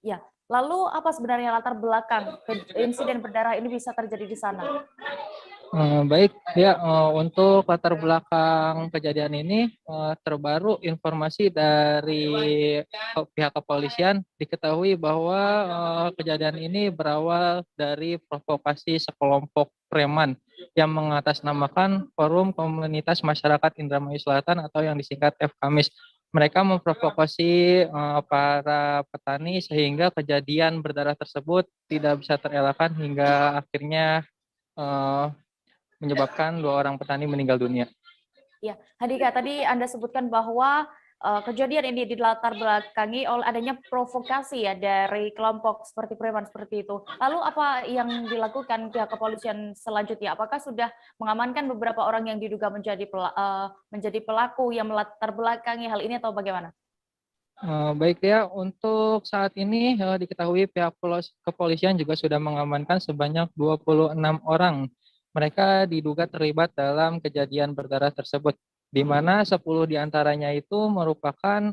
Ya, lalu apa sebenarnya latar belakang insiden berdarah ini bisa terjadi di sana? Baik ya, untuk latar belakang kejadian ini terbaru informasi dari pihak kepolisian diketahui bahwa kejadian ini berawal dari provokasi sekelompok preman yang mengatasnamakan Forum Komunitas Masyarakat Indramayu Selatan atau yang disingkat FKMIS. Mereka memprovokasi para petani sehingga kejadian berdarah tersebut tidak bisa terelakkan hingga akhirnya menyebabkan 2 orang petani meninggal dunia. Ya, Handika, tadi Anda sebutkan bahwa kejadian ini dilatar belakangi oleh adanya provokasi ya dari kelompok seperti preman seperti itu. Lalu apa yang dilakukan pihak kepolisian selanjutnya? Apakah sudah mengamankan beberapa orang yang diduga menjadi pelaku yang melatar belakangi hal ini atau bagaimana? Baik ya, untuk saat ini diketahui pihak kepolisian juga sudah mengamankan sebanyak 26 orang. Mereka diduga terlibat dalam kejadian berdarah tersebut, di mana 10 diantaranya itu merupakan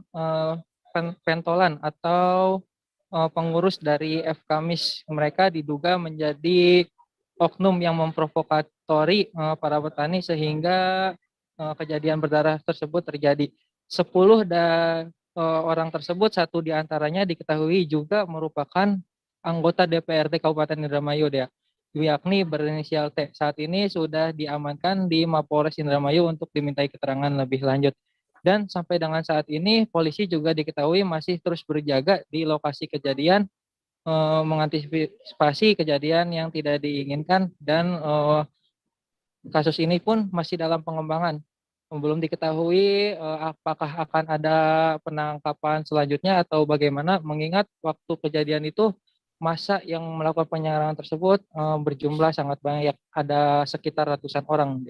pentolan atau pengurus dari FKMIS. Mereka diduga menjadi oknum yang memprovokatori para petani sehingga kejadian berdarah tersebut terjadi. 10 orang tersebut, satu di antaranya diketahui juga merupakan anggota DPRD Kabupaten Indramayu, Dea, yakni berinisial T. Saat ini sudah diamankan di Mapolres Indramayu untuk dimintai keterangan lebih lanjut. Dan sampai dengan saat ini polisi juga diketahui masih terus berjaga di lokasi kejadian, mengantisipasi kejadian yang tidak diinginkan, dan kasus ini pun masih dalam pengembangan. Belum diketahui apakah akan ada penangkapan selanjutnya atau bagaimana, mengingat waktu kejadian itu massa yang melakukan penyerangan tersebut berjumlah sangat banyak, ada sekitar ratusan orang.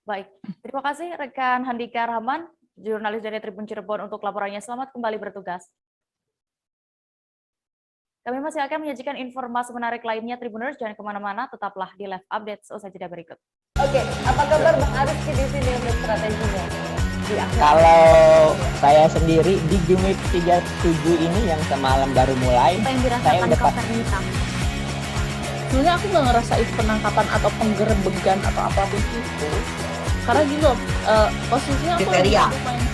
Baik, terima kasih rekan Handika Rahman, jurnalis dari Tribun Cirebon untuk laporannya. Selamat kembali bertugas. Kami masih akan menyajikan informasi menarik lainnya, Tribuners, jangan kemana-mana, tetaplah di live update seusai jeda berikut. Oke, apa kabar Bang Ariski di sini untuk strateginya? Kalau saya sendiri di Game Week 37 ini yang semalam baru mulai, Apa yang saya dirasakan udah Kak Fernita? Sebenarnya aku nggak ngerasain penangkapan atau penggerebegan atau apapun itu, karena gitu posisinya aku kriteria.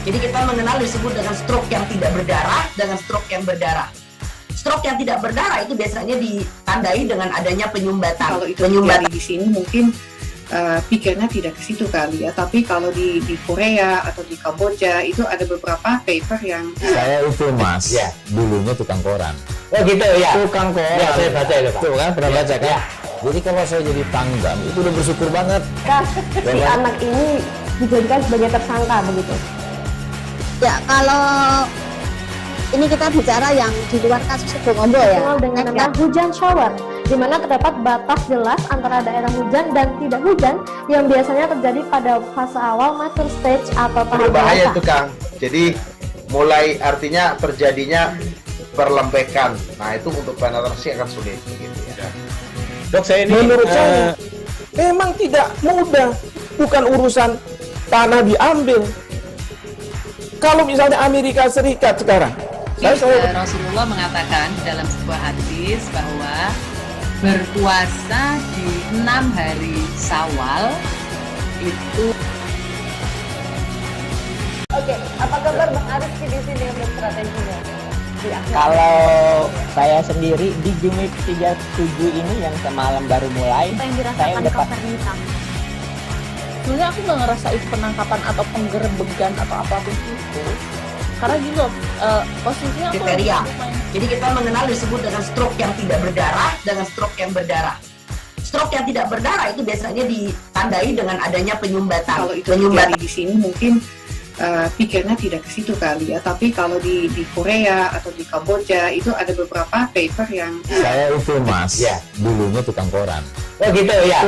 Jadi kita mengenal disebut dengan stroke yang tidak berdarah dengan stroke yang berdarah. Stroke yang tidak berdarah itu biasanya ditandai dengan adanya penyumbatan. Kalau itu terjadi di sini mungkin pikirnya tidak ke situ kali ya, tapi kalau di Korea atau di Kamboja itu ada beberapa paper yang Saya itu Mas, dulunya tukang koran. Oh gitu ya. Tukang koran. Ya, saya baca itu Pak. Tuh kan, pernah baca kan? Jadi kalau saya jadi tanggam itu udah bersyukur banget. Kak, si anak ini dijadikan sebagai tersangka begitu. Ya, kalau ini kita bicara yang di luar kasus Sebongombo ya. Dikenal dengan nama hujan shower, di mana terdapat batas jelas antara daerah hujan dan tidak hujan yang biasanya terjadi pada fase awal mature stage atau tahap Berbahaya dewasa. itu Kang. Jadi mulai artinya terjadinya perlembekan. Nah itu untuk penetrasi akan sulit gitu ya. Dok, saya ini menurut saya memang tidak mudah, bukan urusan tanah diambil. Kalau misalnya Amerika Serikat sekarang, Rasulullah mengatakan dalam sebuah hadis bahwa berpuasa di 6 hari Syawal itu. Oke, apa kabar Bang Ariski di sini untuk strateginya? Kalau saya sendiri di Game Week 37 ini yang semalam baru mulai, Apa yang saya dirasakan udah Kak Fernita? Sebenarnya aku nggak ngerasain penangkapan atau penggerebegan atau apapun itu, karena gitu posisinya aku kriteria. Jadi kita mengenal disebut dengan stroke yang tidak berdarah dengan stroke yang berdarah. Stroke yang tidak berdarah itu biasanya ditandai dengan adanya penyumbatan. kalau itu terjadi di sini mungkin pikirnya tidak ke situ kali ya, tapi kalau di Korea atau di Kamboja itu ada beberapa paper yang Saya itu Mas, dulunya tukang koran. Oh gitu ya.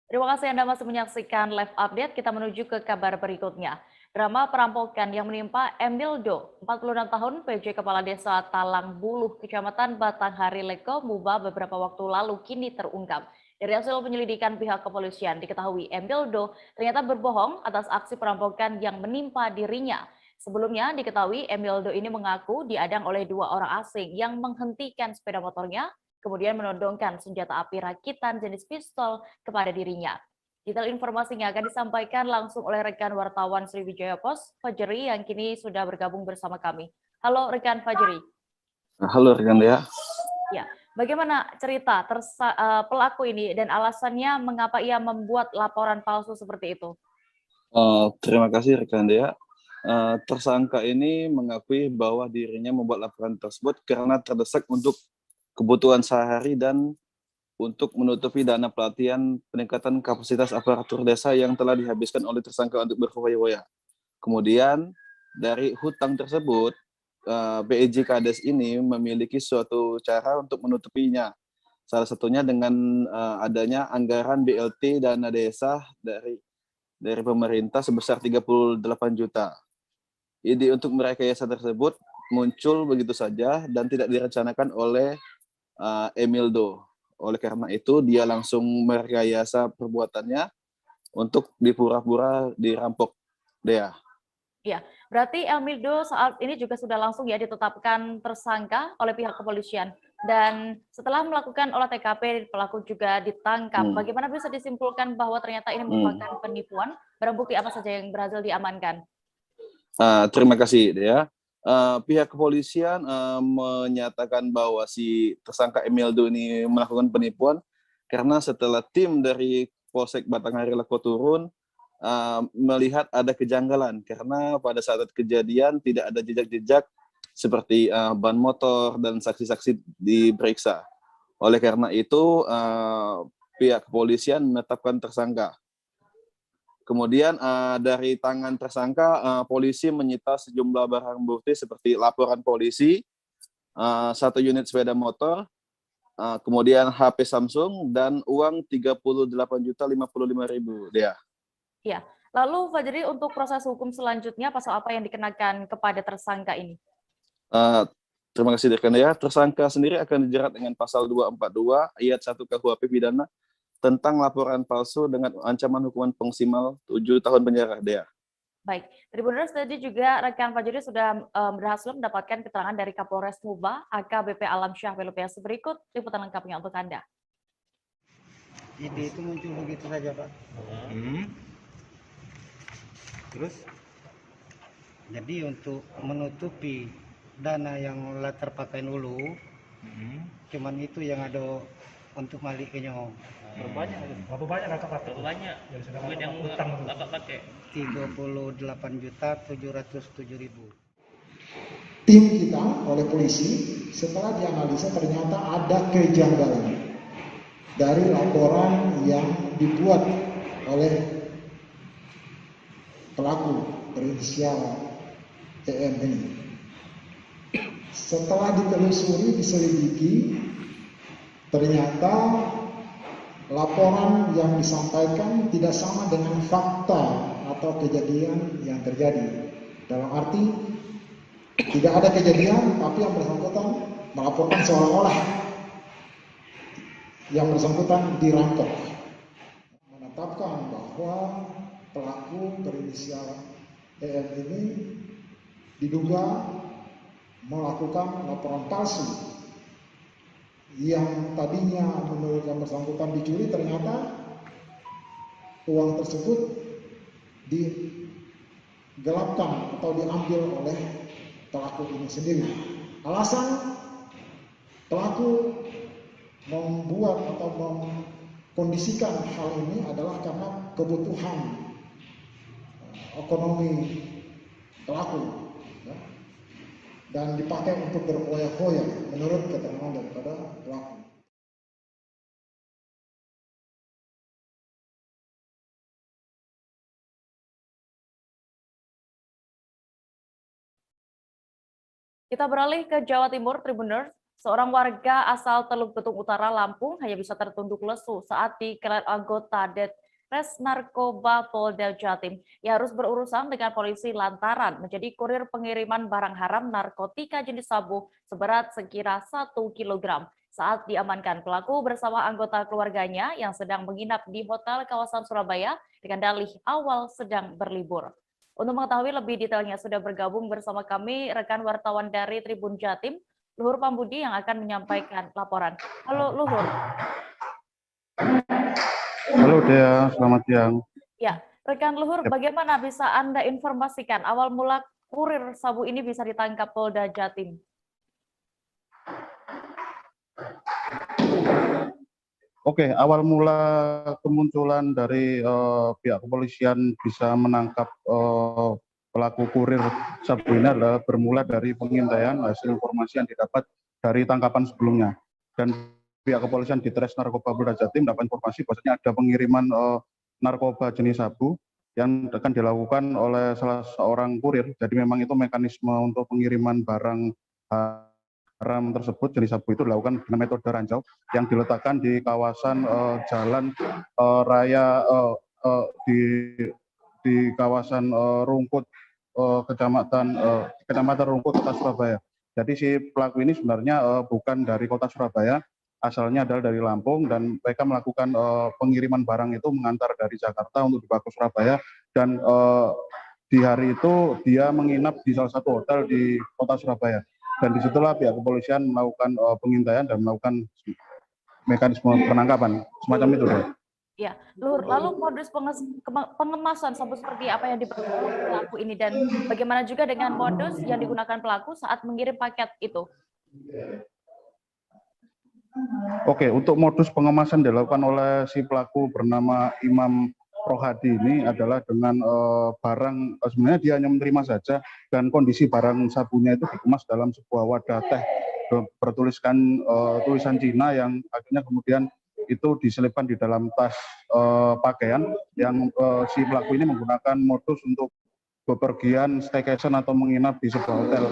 Terima kasih Anda masih menyaksikan live update. Kita menuju ke kabar berikutnya. Drama perampokan yang menimpa Emildo, 46 tahun, PJ Kepala Desa Talang Buluh, Kecamatan Batanghari Leko, Muba beberapa waktu lalu kini terungkap. Dari hasil penyelidikan pihak kepolisian diketahui Emildo ternyata berbohong atas aksi perampokan yang menimpa dirinya. Sebelumnya diketahui Emildo ini mengaku diadang oleh 2 orang asing yang menghentikan sepeda motornya, kemudian menodongkan senjata api rakitan jenis pistol kepada dirinya. Detail informasinya akan disampaikan langsung oleh rekan wartawan Sriwijaya Post, Fajri, yang kini sudah bergabung bersama kami. Halo rekan Fajri. Halo rekan Dea. Ya, bagaimana cerita pelaku ini dan alasannya mengapa ia membuat laporan palsu seperti itu? Terima kasih rekan Dea. Tersangka ini mengakui bahwa dirinya membuat laporan tersebut karena terdesak untuk kebutuhan sehari dan untuk menutupi dana pelatihan peningkatan kapasitas aparatur desa yang telah dihabiskan oleh tersangka untuk berfoya-foya. Kemudian dari hutang tersebut, PEJ Kades ini memiliki suatu cara untuk menutupinya. Salah satunya dengan adanya anggaran BLT dana desa dari pemerintah sebesar 38 juta. Ide untuk merekayasa tersebut muncul begitu saja dan tidak direncanakan oleh Emildo. Oleh karena itu dia langsung merekayasa perbuatannya untuk dipura-pura dirampok. Dea. Ya, berarti Emildo saat ini juga sudah langsung ya ditetapkan tersangka oleh pihak kepolisian. Dan setelah melakukan olah TKP, pelaku juga ditangkap. Bagaimana bisa disimpulkan bahwa ternyata ini merupakan penipuan? Barang bukti apa saja yang berhasil diamankan? Terima kasih, Dea. Pihak kepolisian menyatakan bahwa si tersangka Emeldo ini melakukan penipuan karena setelah tim dari Polsek Batanghari Lako turun, melihat ada kejanggalan karena pada saat kejadian tidak ada jejak-jejak seperti ban motor dan saksi-saksi diperiksa. Oleh karena itu, pihak kepolisian menetapkan tersangka. Kemudian dari tangan tersangka, polisi menyita sejumlah barang bukti seperti laporan polisi, 1 unit sepeda motor, kemudian HP Samsung, dan uang 38.055.000, Dea. Ya, lalu Fajri, untuk proses hukum selanjutnya pasal apa yang dikenakan kepada tersangka ini? Terima kasih, rekan Dea. Tersangka sendiri akan dijerat dengan pasal 242 ayat 1 KUHP pidana tentang laporan palsu dengan ancaman hukuman maksimal 7 tahun penjara, Dea. Baik, Tribuners, tadi juga rekan Fajri sudah berhasil mendapatkan keterangan dari Kapolres Muba, AKBP Alam Syah Pelupias. Berikut liputan lengkapnya untuk Anda. Ide itu muncul begitu saja, Pak. Terus, jadi untuk menutupi dana yang terpakai dulu, cuman itu yang ada untuk balik ke nyong. Berapa banyak kakak pakai? Berapa banyak duit yang kakak pakai? 38.707.000. Tim kita oleh polisi setelah dianalisa ternyata ada kejanggalan dari laporan yang dibuat oleh pelaku berinisial EM ini. Setelah ditelusuri, diselidiki, ternyata laporan yang disampaikan tidak sama dengan fakta atau kejadian yang terjadi. Dalam arti tidak ada kejadian, tapi yang bersangkutan melaporkan seolah-olah yang bersangkutan dirampok. Menetapkan bahwa pelaku berinisial EM ini diduga melakukan laporan palsu yang tadinya menurut yang bersangkutan dicuri, ternyata uang tersebut digelapkan atau diambil oleh pelaku ini sendiri. Alasan pelaku membuat atau mengkondisikan hal ini adalah karena kebutuhan ekonomi pelaku, dan dipakai untuk berfoya-foya menurut keterangan daripada pelaku. Kita beralih ke Jawa Timur, Tribuners. Seorang warga asal Teluk Betung Utara, Lampung hanya bisa tertunduk lesu saat dikelet anggota Res Narkoba Polda Jatim. Ia harus berurusan dengan polisi lantaran menjadi kurir pengiriman barang haram narkotika jenis sabu seberat sekira 1 kg. Saat diamankan, pelaku bersama anggota keluarganya yang sedang menginap di hotel kawasan Surabaya dengan dalih awal sedang berlibur. Untuk mengetahui lebih detailnya sudah bergabung bersama kami rekan wartawan dari Tribun Jatim, Luhur Pambudi yang akan menyampaikan laporan. Halo Luhur. Halo Dea, selamat siang. Ya, rekan Luhur, bagaimana bisa Anda informasikan awal mula kurir sabu ini bisa ditangkap Polda Jatim? Oke, awal mula kemunculan dari pihak kepolisian bisa menangkap pelaku kurir sabu ini adalah bermula dari pengintaian hasil informasi yang didapat dari tangkapan sebelumnya. Dan pihak kepolisian di Tres Narkoba Polda Jatim mendapat informasi bahwasanya ada pengiriman narkoba jenis sabu yang akan dilakukan oleh salah seorang kurir. Jadi memang itu mekanisme untuk pengiriman barang haram tersebut jenis sabu itu dilakukan dengan metode ranjau yang diletakkan di kawasan jalan raya di kawasan Rungkut, kecamatan Rungkut, Kota Surabaya. Jadi si pelaku ini sebenarnya bukan dari Kota Surabaya, asalnya adalah dari Lampung, dan mereka melakukan pengiriman barang itu mengantar dari Jakarta untuk dibawa ke Surabaya, dan di hari itu dia menginap di salah satu hotel di Kota Surabaya. Dan disitulah pihak kepolisian melakukan pengintaian dan melakukan mekanisme penangkapan semacam itu. Ya, Luhur, lalu modus pengemasan sabu seperti apa yang diperlukan pelaku ini dan bagaimana juga dengan modus yang digunakan pelaku saat mengirim paket itu? Oke, untuk modus pengemasan dilakukan oleh si pelaku bernama Imam Rohadi ini adalah dengan barang, sebenarnya dia hanya menerima saja dan kondisi barang sabunya itu dikemas dalam sebuah wadah teh bertuliskan tulisan Cina yang akhirnya kemudian itu diselipkan di dalam tas pakaian yang si pelaku ini menggunakan modus untuk bepergian staycation atau menginap di sebuah hotel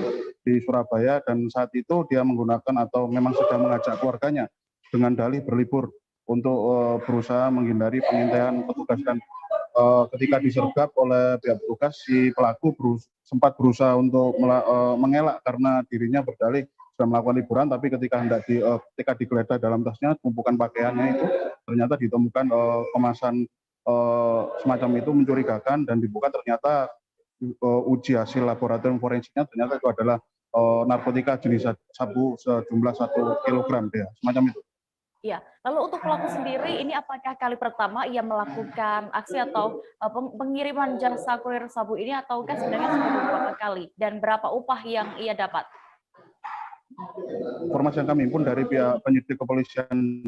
di Surabaya, dan saat itu dia menggunakan atau memang sedang mengajak keluarganya dengan dalih berlibur untuk berusaha menghindari pengintaian petugas, dan ketika disergap oleh pihak petugas si pelaku sempat berusaha untuk mengelak karena dirinya berdalih sudah melakukan liburan, tapi ketika digeledah dalam tasnya tumpukan pakaiannya itu ternyata ditemukan kemasan semacam itu mencurigakan, dan dibuka ternyata uji hasil laboratorium forensiknya ternyata itu adalah narkotika jenis sabu sejumlah 1 kilogram ya, semacam itu. Iya, lalu untuk pelaku sendiri ini apakah kali pertama ia melakukan aksi atau pengiriman jasa kurir sabu ini, ataukah sebenarnya sudah beberapa kali, dan berapa upah yang ia dapat? Informasi yang kami himpun dari pihak penyidik kepolisian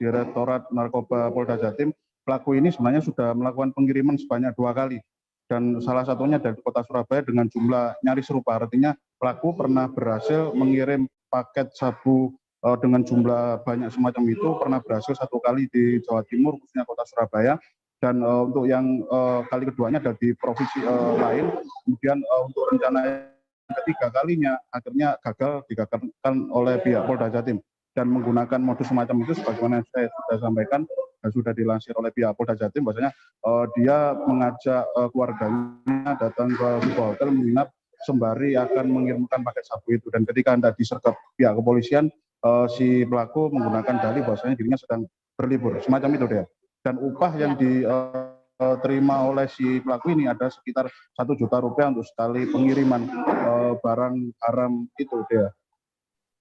Direktorat Narkoba Polda Jatim, pelaku ini sebenarnya sudah melakukan pengiriman sebanyak 2 kali, dan salah satunya dari kota Surabaya dengan jumlah nyaris serupa. Artinya pelaku pernah berhasil mengirim paket sabu dengan jumlah banyak semacam itu, pernah berhasil 1 kali di Jawa Timur, khususnya kota Surabaya, dan untuk yang kali keduanya ada di provinsi lain. Kemudian untuk rencana ketiga kalinya akhirnya digagalkan oleh pihak Polda Jatim, dan menggunakan modus semacam itu sebagaimana saya sudah sampaikan dan sudah dilansir oleh pihak Polda Jatim, bahwasanya dia mengajak keluarganya datang ke sebuah hotel menginap sembari akan mengirimkan paket sabu itu, dan ketika Anda disergap pihak kepolisian, si pelaku menggunakan dalih bahwasanya dirinya sedang berlibur, semacam itu dia. Dan upah yang diterima oleh si pelaku ini ada sekitar 1 juta rupiah untuk sekali pengiriman barang haram itu dia.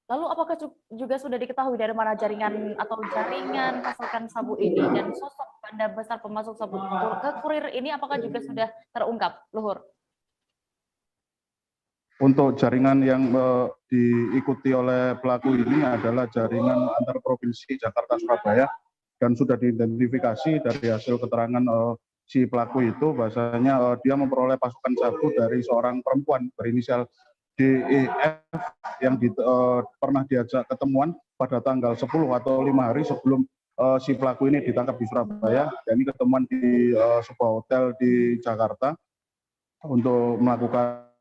Lalu apakah juga sudah diketahui dari mana jaringan pasokan sabu ini, dan sosok banda besar pemasok sabu ke kurir ini apakah juga sudah terungkap, Luhur? Untuk jaringan yang diikuti oleh pelaku ini adalah jaringan antar provinsi Jakarta-Surabaya, dan sudah diidentifikasi dari hasil keterangan si pelaku itu bahwasanya dia memperoleh pasukan sabu dari seorang perempuan berinisial DEF yang pernah diajak ketemuan pada tanggal 10 atau 5 hari sebelum si pelaku ini ditangkap di Surabaya. Dan ini ketemuan di sebuah hotel di Jakarta untuk melakukan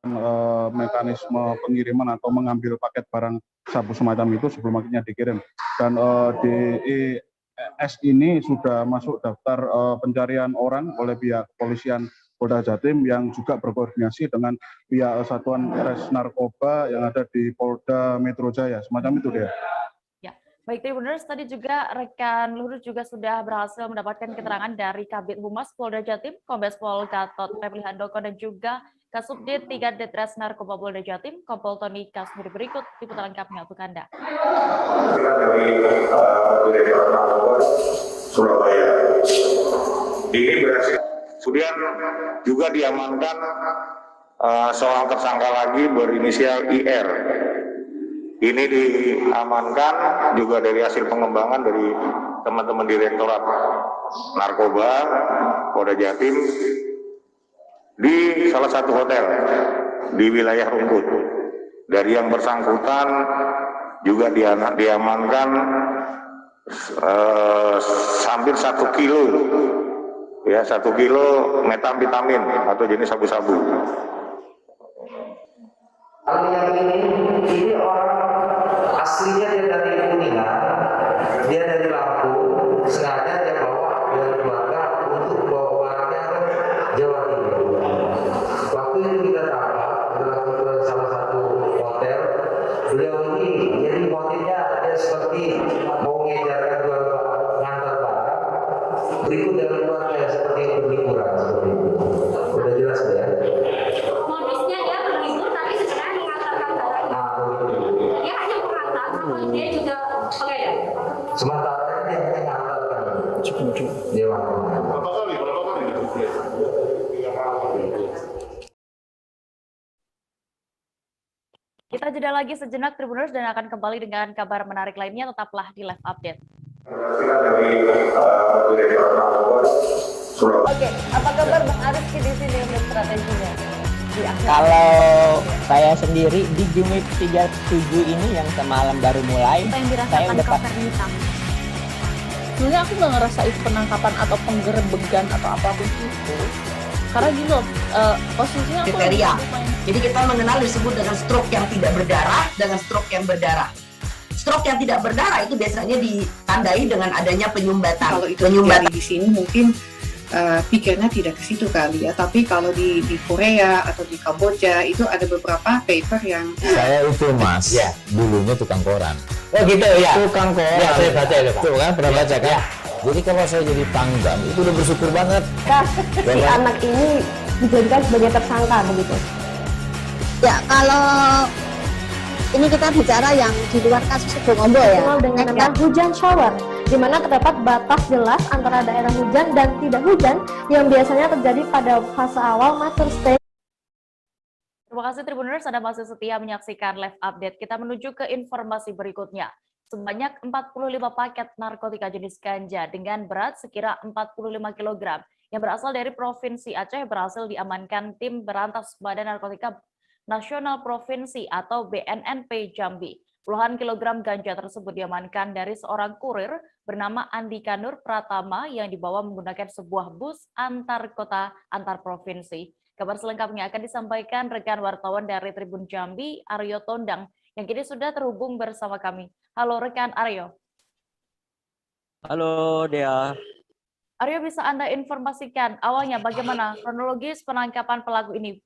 mekanisme pengiriman atau mengambil paket barang sabu semacam itu sebelum akhirnya dikirim. Dan DES ini sudah masuk daftar pencarian orang oleh pihak kepolisian Polda Jatim yang juga berkoordinasi dengan pihak Satuan Res Narkoba yang ada di Polda Metro Jaya, semacam itu dia. Ya, baik Tribuners, tadi juga rekan Luhur juga sudah berhasil mendapatkan keterangan dari Kabid Humas Polda Jatim, Kombes Pol Gatot Febri Handoko, dan juga Kasubdit 3 Ditres Narkoba Polda Jatim, Kompol Tony Kasmir. Berikut liputan lengkapnya untuk Anda. Dari Direktorat Narkoba Surabaya ini berhasil. Kemudian juga diamankan seorang tersangka lagi berinisial IR. Ini diamankan juga dari hasil pengembangan dari teman-teman Direktorat Narkoba Polda Jatim di salah satu hotel di wilayah Rungkut. Dari yang bersangkutan juga diamankan hampir 1 kilo. Ya, 1 kilo metamfetamin atau jenis sabu-sabu. Yang ini orang aslinya dia dari Kuningan, dia dari Lampung, sengaja dia bawa dengan keluarga untuk bawa barangnya ke Jawa Timur. Waktu itu kita tangkap, kita lakukan ke salah satu hotel. Beliau ini jadi motifnya dia seperti mau mengejarkan jual ngantar barang, berikut dari keluarga seperti berliburan seperti itu. Udah jelas ya. Modusnya dia berlibur tapi sebenarnya mengantarkan barangnya. Dia hanya mengantar, atau dia juga pengedar. Sementara dia mengantarkan. Kita jeda lagi sejenak Tribuners dan akan kembali dengan kabar menarik lainnya, tetaplah di Live Update. Oke, apa kabar Bang Aris di sini untuk strateginya? Kalau saya sendiri di Game Week 37 ini yang semalam baru mulai, Apa yang saya dirasakan udah Kak Fernita? Sebenarnya aku nggak ngerasa itu penangkapan atau penggerebegan atau apapun itu. Karena gini loh, posisinya aku Kriteria. Jadi kita mengenal disebut dengan stroke yang tidak berdarah dengan stroke yang berdarah. Stroke yang tidak berdarah itu biasanya ditandai dengan adanya penyumbatan. Kalau itu terjadi di sini mungkin pikirnya tidak ke situ kali ya. Tapi kalau di Korea atau di Kamboja itu ada beberapa paper yang Saya itu Mas, dulunya tukang koran. Oh gitu ya. Tukang koran. Ya, saya baca itu Pak. Tuh kan, pernah baca kan? Ya. Jadi kalau saya jadi pangdam, itu udah bersyukur banget. Kak, si anak ini dijadikan sebagai tersangka begitu. Ya, kalau ini kita bicara yang di luar kasus Bongombo ya. Dikenal dengan nama hujan shower, di mana terdapat batas jelas antara daerah hujan dan tidak hujan yang biasanya terjadi pada fase awal mature stage. Terima kasih Tribuners, Anda masih setia menyaksikan Live Update. Kita menuju ke informasi berikutnya. Sebanyak 45 paket narkotika jenis ganja dengan berat sekira 45 kg yang berasal dari Provinsi Aceh berhasil diamankan tim Berantas Badan Narkotika Nasional Provinsi atau BNNP Jambi. Puluhan kilogram ganja tersebut diamankan dari seorang kurir bernama Andika Nur Pratama yang dibawa menggunakan sebuah bus antar kota antar provinsi. Kabar selengkapnya akan disampaikan rekan wartawan dari Tribun Jambi, Aryo Tondang, yang kini sudah terhubung bersama kami. Halo rekan Aryo. Halo Dea. Aryo, bisa Anda informasikan awalnya bagaimana kronologis penangkapan pelaku ini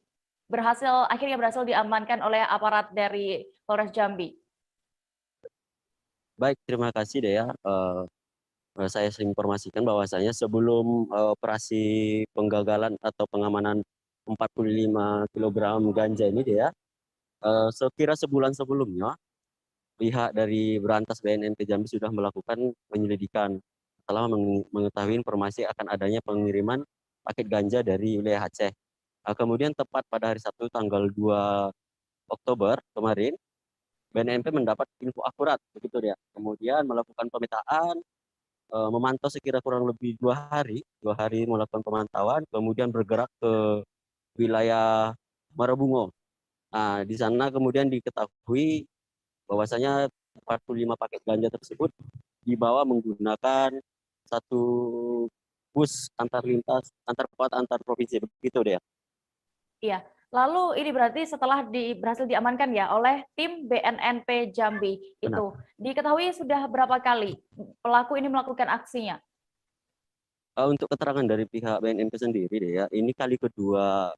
akhirnya berhasil diamankan oleh aparat dari Polres Jambi? Baik, terima kasih Dea. Saya informasikan bahwasanya sebelum operasi penggagalan atau pengamanan 45 kg ganja ini Dea, sekira sebulan sebelumnya pihak dari Berantas BNNP Jambi sudah melakukan penyelidikan setelah mengetahui informasi akan adanya pengiriman paket ganja dari wilayah Aceh. Kemudian tepat pada hari Sabtu tanggal 2 Oktober kemarin, BNNP mendapat info akurat begitu ya. Kemudian melakukan pemetaan, memantau sekira kurang lebih 2 hari melakukan pemantauan, kemudian bergerak ke wilayah Marabungo. Nah, di sana kemudian diketahui bahwasanya 45 paket ganja tersebut dibawa menggunakan satu bus antar lintas, antar kota, antar provinsi, begitu deh. Iya, lalu ini berarti setelah berhasil diamankan ya oleh tim BNNP Jambi itu, diketahui sudah berapa kali pelaku ini melakukan aksinya? Untuk keterangan dari pihak BNNP sendiri deh ya, ini kali kedua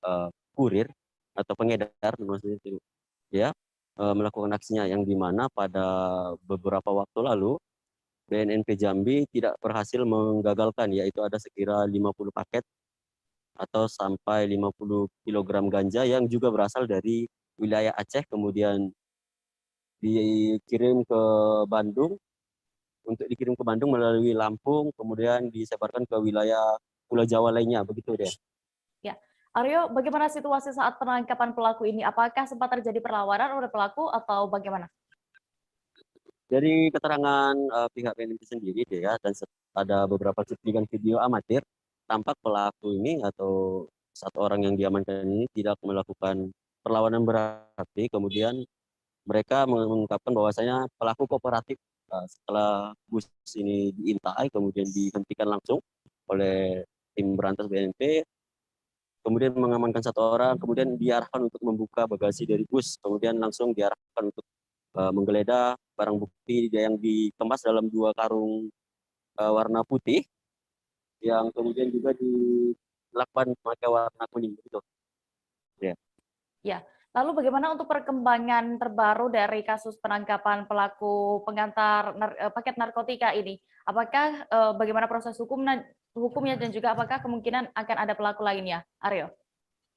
kurir atau pengedar maksudnya itu ya melakukan aksinya, yang dimana pada beberapa waktu lalu BNNP Jambi tidak berhasil menggagalkan, yaitu ada sekira 50 paket atau sampai 50 kg ganja yang juga berasal dari wilayah Aceh, kemudian dikirim ke Bandung, untuk dikirim ke Bandung melalui Lampung, kemudian disebarkan ke wilayah Pulau Jawa lainnya, begitu deh. Ya, Aryo, bagaimana situasi saat penangkapan pelaku ini? Apakah sempat terjadi perlawanan oleh pelaku atau bagaimana? Dari keterangan pihak BNNP sendiri deh ya, dan ada beberapa cuplikan video amatir, tampak pelaku ini atau satu orang yang diamankan ini tidak melakukan perlawanan berarti. Kemudian mereka mengungkapkan bahwasanya pelaku kooperatif. Setelah bus ini diintai, kemudian dihentikan langsung oleh tim Berantas BNNP, kemudian mengamankan satu orang, kemudian diarahkan untuk membuka bagasi dari bus, kemudian langsung diarahkan untuk menggeledah barang bukti yang dikemas dalam 2 karung warna putih, yang kemudian juga dilakukan pakai warna kuning gitu. Ya. Ya. Lalu bagaimana untuk perkembangan terbaru dari kasus penangkapan pelaku pengantar paket narkotika ini? Apakah bagaimana proses hukumnya dan juga apakah kemungkinan akan ada pelaku lainnya, Aryo?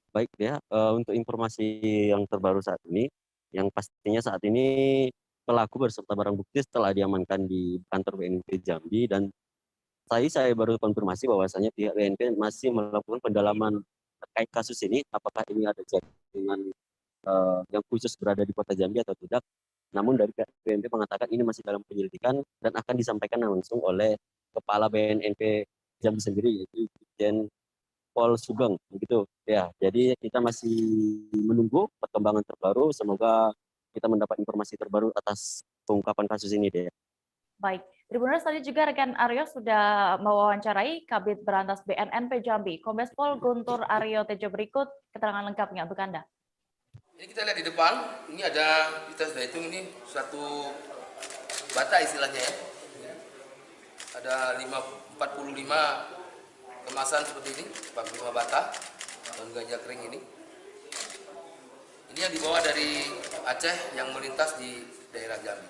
Baik ya, untuk informasi yang terbaru saat ini, yang pastinya saat ini pelaku berserta barang bukti setelah diamankan di kantor BNNP Jambi, dan saya baru konfirmasi bahwasanya pihak BNP masih melakukan pendalaman terkait kasus ini, apakah ini ada jaringan yang khusus berada di Kota Jambi atau tidak. Namun dari pihak BNP mengatakan ini masih dalam penyelidikan dan akan disampaikan langsung oleh Kepala BNNP Jambi sendiri, yaitu Irjen Pol Sugeng, begitu ya. Jadi kita masih menunggu perkembangan terbaru. Semoga kita mendapat informasi terbaru atas pengungkapan kasus ini, deh. Baik, Tribuners, tadi juga rekan Aryo sudah mewawancarai Kabid Berantas BNNP Jambi, Kombes Pol Guntur Aryo Tejo. Berikut keterangan lengkapnya untuk Anda. Ini kita lihat di depan, ini ada, kita sudah hitung ini satu bata istilahnya ya. Ada 45 kemasan seperti ini, 45 bata daun ganja kering ini. Ini yang dibawa dari Aceh yang melintas di daerah Jambi.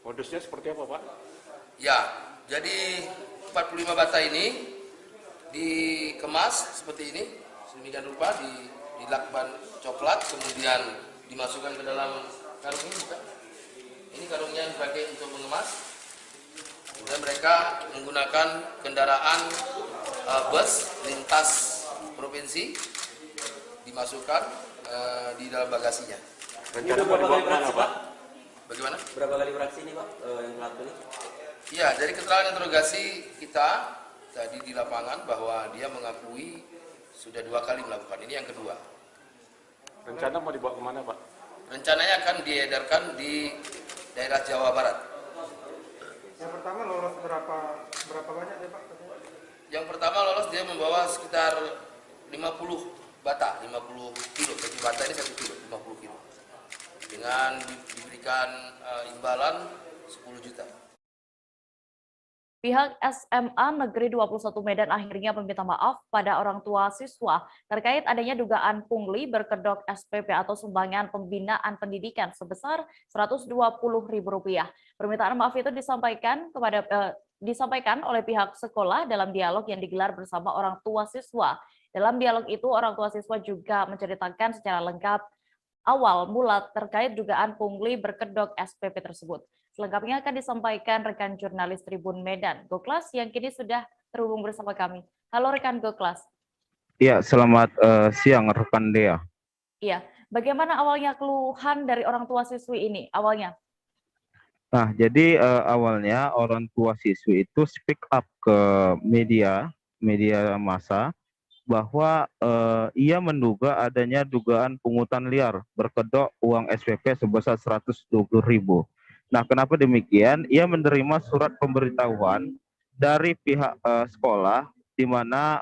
Modusnya seperti apa, Pak? Ya, jadi 45 bata ini dikemas seperti ini, sedemikian rupa, di lakban coklat, kemudian dimasukkan ke dalam karung ini, bukan? Ini karungnya dipakai untuk mengemas. Kemudian mereka menggunakan kendaraan bus lintas provinsi, dimasukkan di dalam bagasinya. Rencana berapa kali beraksi, Pak? Bagaimana? Berapa kali beraksi ini, Pak, yang pelaku ini? Iya, dari keterangan interogasi kita tadi di lapangan bahwa dia mengakui sudah 2 kali melakukan. Ini yang kedua. Rencana mau dibawa kemana, Pak? Rencananya akan diedarkan di daerah Jawa Barat. Yang pertama lolos berapa banyak ya, Pak? Yang pertama lolos dia membawa sekitar 50 bata, 50 kilo. Jadi bata ini 1 kilo, 50 kilo. Dengan diberikan imbalan 10 juta. Pihak SMA Negeri 21 Medan akhirnya meminta maaf pada orang tua siswa terkait adanya dugaan pungli berkedok SPP atau sumbangan pembinaan pendidikan sebesar Rp120.000. Permintaan maaf itu disampaikan oleh pihak sekolah dalam dialog yang digelar bersama orang tua siswa. Dalam dialog itu, orang tua siswa juga menceritakan secara lengkap awal mula terkait dugaan pungli berkedok SPP tersebut. Selengkapnya akan disampaikan rekan jurnalis Tribun Medan, Goklas, yang kini sudah terhubung bersama kami. Halo rekan Goklas. Iya, selamat siang rekan Dea. Iya, bagaimana awalnya keluhan dari orang tua siswi ini awalnya? Nah, jadi awalnya orang tua siswi itu speak up ke media massa bahwa ia menduga adanya dugaan pungutan liar berkedok uang SPP sebesar 120.000. Nah, kenapa demikian? Ia menerima surat pemberitahuan dari pihak sekolah di mana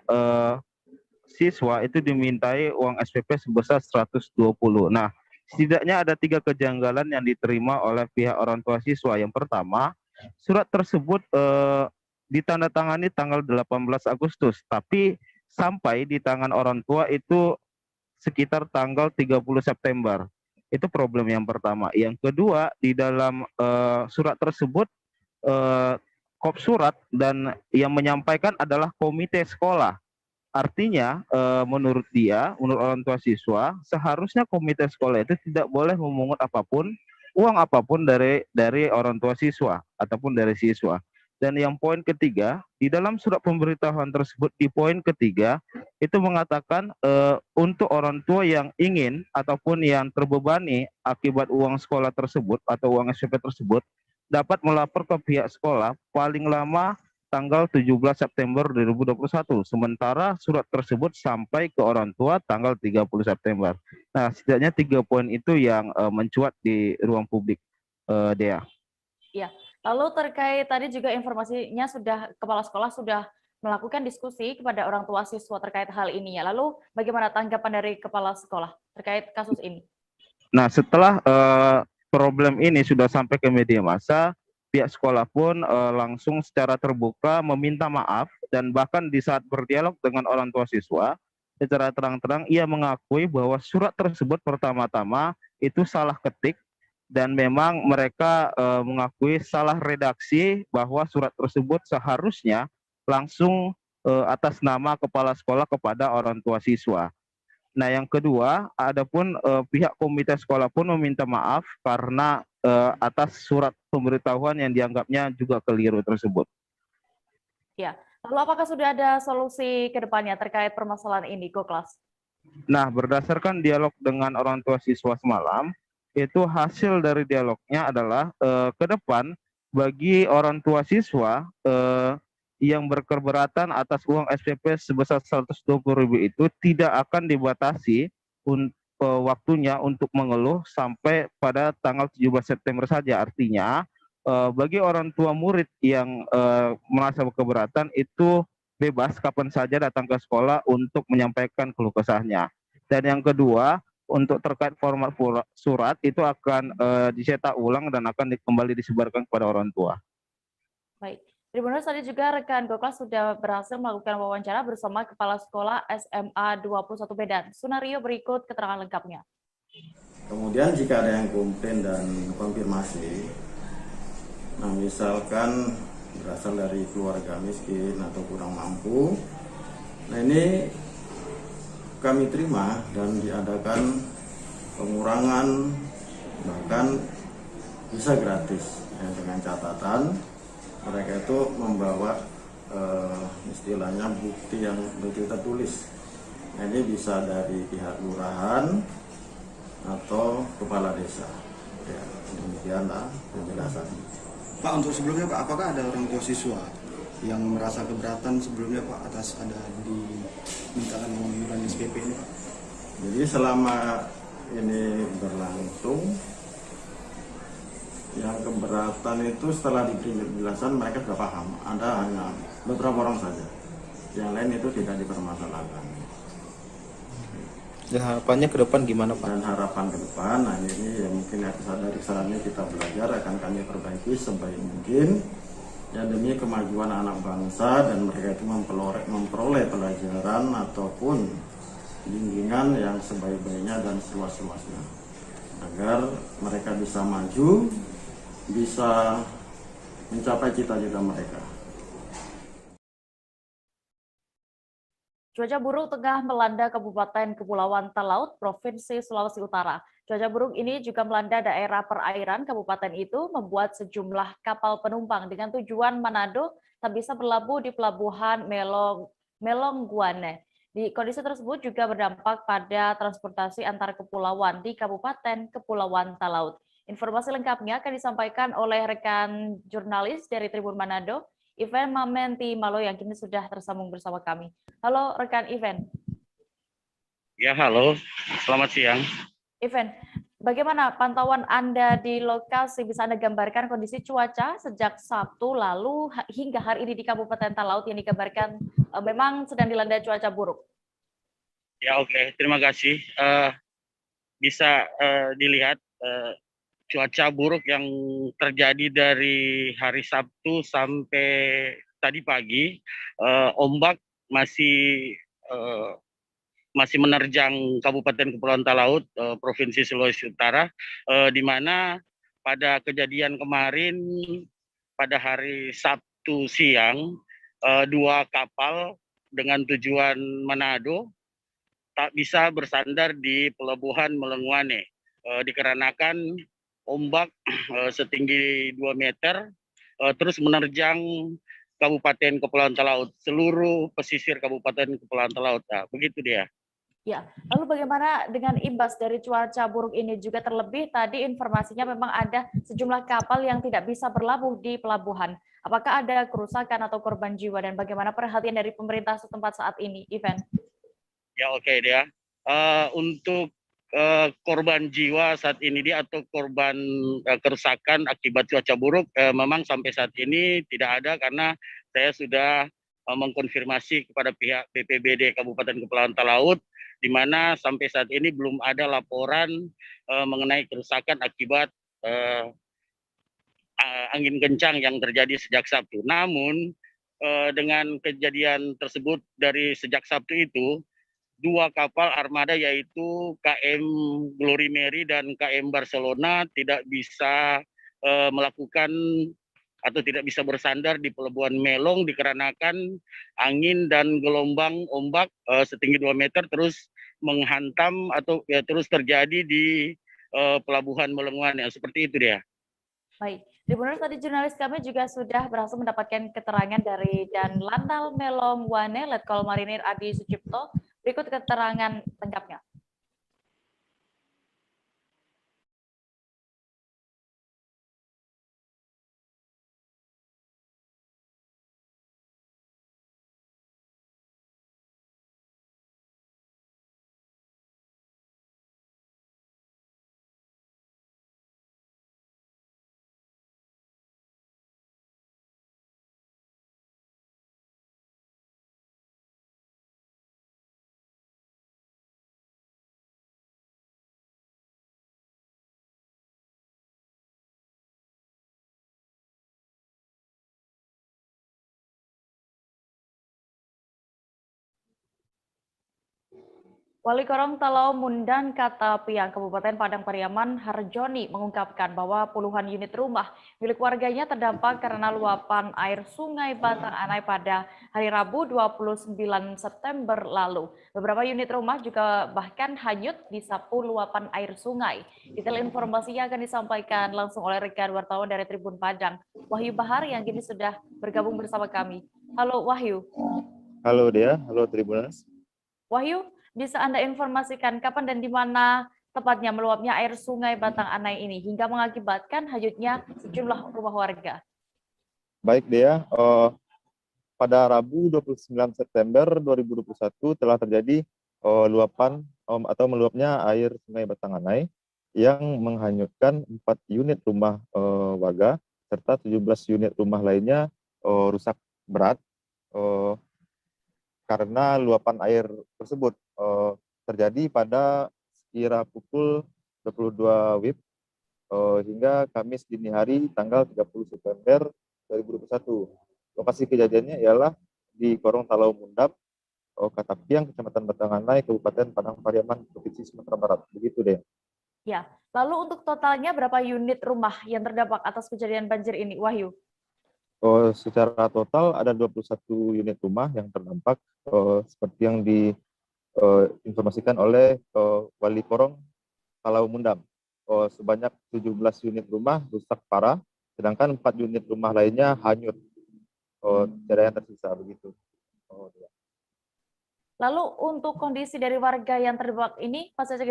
siswa itu dimintai uang SPP sebesar 120. Nah, setidaknya ada 3 kejanggalan yang diterima oleh pihak orang tua siswa. Yang pertama, surat tersebut ditandatangani tanggal 18 Agustus, tapi sampai di tangan orang tua itu sekitar tanggal 30 September. Itu problem yang pertama. Yang kedua, di dalam surat tersebut, kop surat dan yang menyampaikan adalah komite sekolah. Artinya, menurut orang tua siswa, seharusnya komite sekolah itu tidak boleh memungut uang apapun dari orang tua siswa ataupun dari siswa. Dan yang poin ketiga, di dalam surat pemberitahuan tersebut di poin ketiga itu mengatakan untuk orang tua yang ingin ataupun yang terbebani akibat uang sekolah tersebut atau uang SPP tersebut dapat melapor ke pihak sekolah paling lama tanggal 17 September 2021. Sementara surat tersebut sampai ke orang tua tanggal 30 September. Nah, setidaknya 3 poin itu yang mencuat di ruang publik, Dea. Iya. Lalu terkait tadi juga informasinya kepala sekolah sudah melakukan diskusi kepada orang tua siswa terkait hal ini ya. Lalu bagaimana tanggapan dari kepala sekolah terkait kasus ini? Nah, setelah problem ini sudah sampai ke media massa, pihak sekolah pun langsung secara terbuka meminta maaf dan bahkan di saat berdialog dengan orang tua siswa, secara terang-terang ia mengakui bahwa surat tersebut pertama-tama itu salah ketik. Dan memang mereka mengakui salah redaksi bahwa surat tersebut seharusnya langsung atas nama kepala sekolah kepada orang tua siswa. Nah, yang kedua, adapun pihak komite sekolah pun meminta maaf karena atas surat pemberitahuan yang dianggapnya juga keliru tersebut. Ya, lalu apakah sudah ada solusi ke depannya terkait permasalahan ini, Goklas? Nah, berdasarkan dialog dengan orang tua siswa semalam, itu hasil dari dialognya adalah ke depan bagi orang tua siswa yang berkeberatan atas uang SPP sebesar 120.000 itu tidak akan dibatasi waktunya untuk mengeluh sampai pada tanggal 17 September saja. Artinya bagi orang tua murid yang merasa keberatan itu bebas kapan saja datang ke sekolah untuk menyampaikan keluh kesahnya. Dan yang kedua, untuk terkait format surat itu akan dicetak ulang dan akan kembali disebarkan kepada orang tua. Baik. Tribuners, tadi juga rekan Goklas sudah berhasil melakukan wawancara bersama Kepala Sekolah SMA 21 Medan. Sunario, berikut keterangan lengkapnya. Kemudian jika ada yang komplain dan konfirmasi, nah misalkan berasal dari keluarga miskin atau kurang mampu, nah ini kami terima dan diadakan pengurangan, bahkan bisa gratis ya, dengan catatan mereka itu membawa istilahnya bukti yang betul tertulis. Nah, ini bisa dari pihak lurahan atau kepala desa. Ya, demikianlah penjelasannya. Pak, untuk sebelumnya Pak, apakah ada orang tua siswa yang merasa keberatan sebelumnya Pak atas ada dimintakan pengunduran SPP ini Pak? Jadi selama ini berlangsung, yang keberatan itu setelah diberi penjelasan mereka sudah paham. Ada hanya beberapa orang saja, yang lain itu tidak dipermasalahkan. Dan harapannya ke depan gimana Pak? Dan harapan ke depan, nah ini ya mungkin dari kesalahannya kita belajar, akan kami perbaiki sebaik mungkin ya demi kemajuan anak bangsa dan mereka itu memperoleh pelajaran ataupun bimbingan yang sebaik-baiknya dan seluas-luasnya agar mereka bisa maju, bisa mencapai cita-cita mereka. Cuaca buruk tengah melanda Kabupaten Kepulauan Talaut, Provinsi Sulawesi Utara. Cuaca buruk ini juga melanda daerah perairan kabupaten itu, membuat sejumlah kapal penumpang dengan tujuan Manado tak bisa berlabuh di pelabuhan Melongguane. Di kondisi tersebut juga berdampak pada transportasi antar kepulauan di Kabupaten Kepulauan Talaut. Informasi lengkapnya akan disampaikan oleh rekan jurnalis dari Tribun Manado, Ivan Mamenti Malo, yang kini sudah tersambung bersama kami. Halo rekan Ivan. Ya, halo. Selamat siang. Ivan, bagaimana pantauan Anda di lokasi? Bisa Anda gambarkan kondisi cuaca sejak Sabtu lalu hingga hari ini di Kabupaten Talaut yang dikabarkan memang sedang dilanda cuaca buruk? Ya, oke. Terima kasih. Bisa dilihat cuaca buruk yang terjadi dari hari Sabtu sampai tadi pagi. Ombak masih menerjang Kabupaten Kepulauan Talaut, Provinsi Sulawesi Utara, di mana pada kejadian kemarin pada hari Sabtu siang, 2 kapal dengan tujuan Manado tak bisa bersandar di pelabuhan Melongguane, dikarenakan ombak setinggi 2 meter terus menerjang Kabupaten Kepulauan Talaut, seluruh pesisir Kabupaten Kepulauan Talaut. Nah, begitu dia. Ya, lalu bagaimana dengan imbas dari cuaca buruk ini? Juga terlebih tadi informasinya memang ada sejumlah kapal yang tidak bisa berlabuh di pelabuhan. Apakah ada kerusakan atau korban jiwa dan bagaimana perhatian dari pemerintah setempat saat ini, Ivan? Ya, oke dia. Untuk korban jiwa saat ini dia atau korban kerusakan akibat cuaca buruk memang sampai saat ini tidak ada, karena saya sudah mengkonfirmasi kepada pihak BPBD Kabupaten Kepulauan Talaut, di mana sampai saat ini belum ada laporan mengenai kerusakan akibat angin kencang yang terjadi sejak Sabtu. Namun dengan kejadian tersebut dari sejak Sabtu itu, 2 kapal armada yaitu KM Glory Mary dan KM Barcelona tidak bisa melakukan atau tidak bisa bersandar di pelabuhan Melong dikarenakan angin dan gelombang ombak setinggi 2 meter terus menghantam atau ya terus terjadi di pelabuhan Melongguane. Seperti itu dia. Baik, Tribuners, tadi jurnalis kami juga sudah berhasil mendapatkan keterangan dari Dan Lantal Melong Wane, Letkol Marinir Adi Sucipto. Berikut keterangan lengkapnya. Wali Korong Talau Mundan Katapiang Kabupaten Padang Pariaman Harjoni mengungkapkan bahwa puluhan unit rumah milik warganya terdampak karena luapan air Sungai Batang Anai pada hari Rabu 29 September lalu. Beberapa unit rumah juga bahkan hanyut disapu luapan air sungai. Detail informasinya akan disampaikan langsung oleh rekan wartawan dari Tribun Padang, Wahyu Bahar, yang kini sudah bergabung bersama kami. Halo Wahyu. Halo Dea, halo Tribuners. Wahyu, bisa Anda informasikan kapan dan di mana tepatnya meluapnya air Sungai Batang Anai ini hingga mengakibatkan hanyutnya sejumlah rumah warga? Baik Dea, pada Rabu 29 September 2021 telah terjadi luapan atau meluapnya air Sungai Batang Anai yang menghanyutkan 4 unit rumah warga serta 17 unit rumah lainnya rusak berat karena luapan air tersebut terjadi pada sekira pukul 22 WIB hingga Kamis dini hari tanggal 30 September 2021. Lokasi kejadiannya ialah di Korong Talau Mundap, Katapiang, Kecamatan Batang Anai, Kabupaten Padang Pariaman, Provinsi Sumatera Barat. Begitu deh. Ya, lalu untuk totalnya berapa unit rumah yang terdampak atas kejadian banjir ini, Wahyu? Secara total ada 21 unit rumah yang terdampak seperti yang diinformasikan oleh Wali Korong Talau Mundam. Sebanyak 17 unit rumah rusak parah, sedangkan 4 unit rumah lainnya hanyut. Tidak ada yang tersisa begitu. Lalu untuk kondisi dari warga yang terdampak ini pasca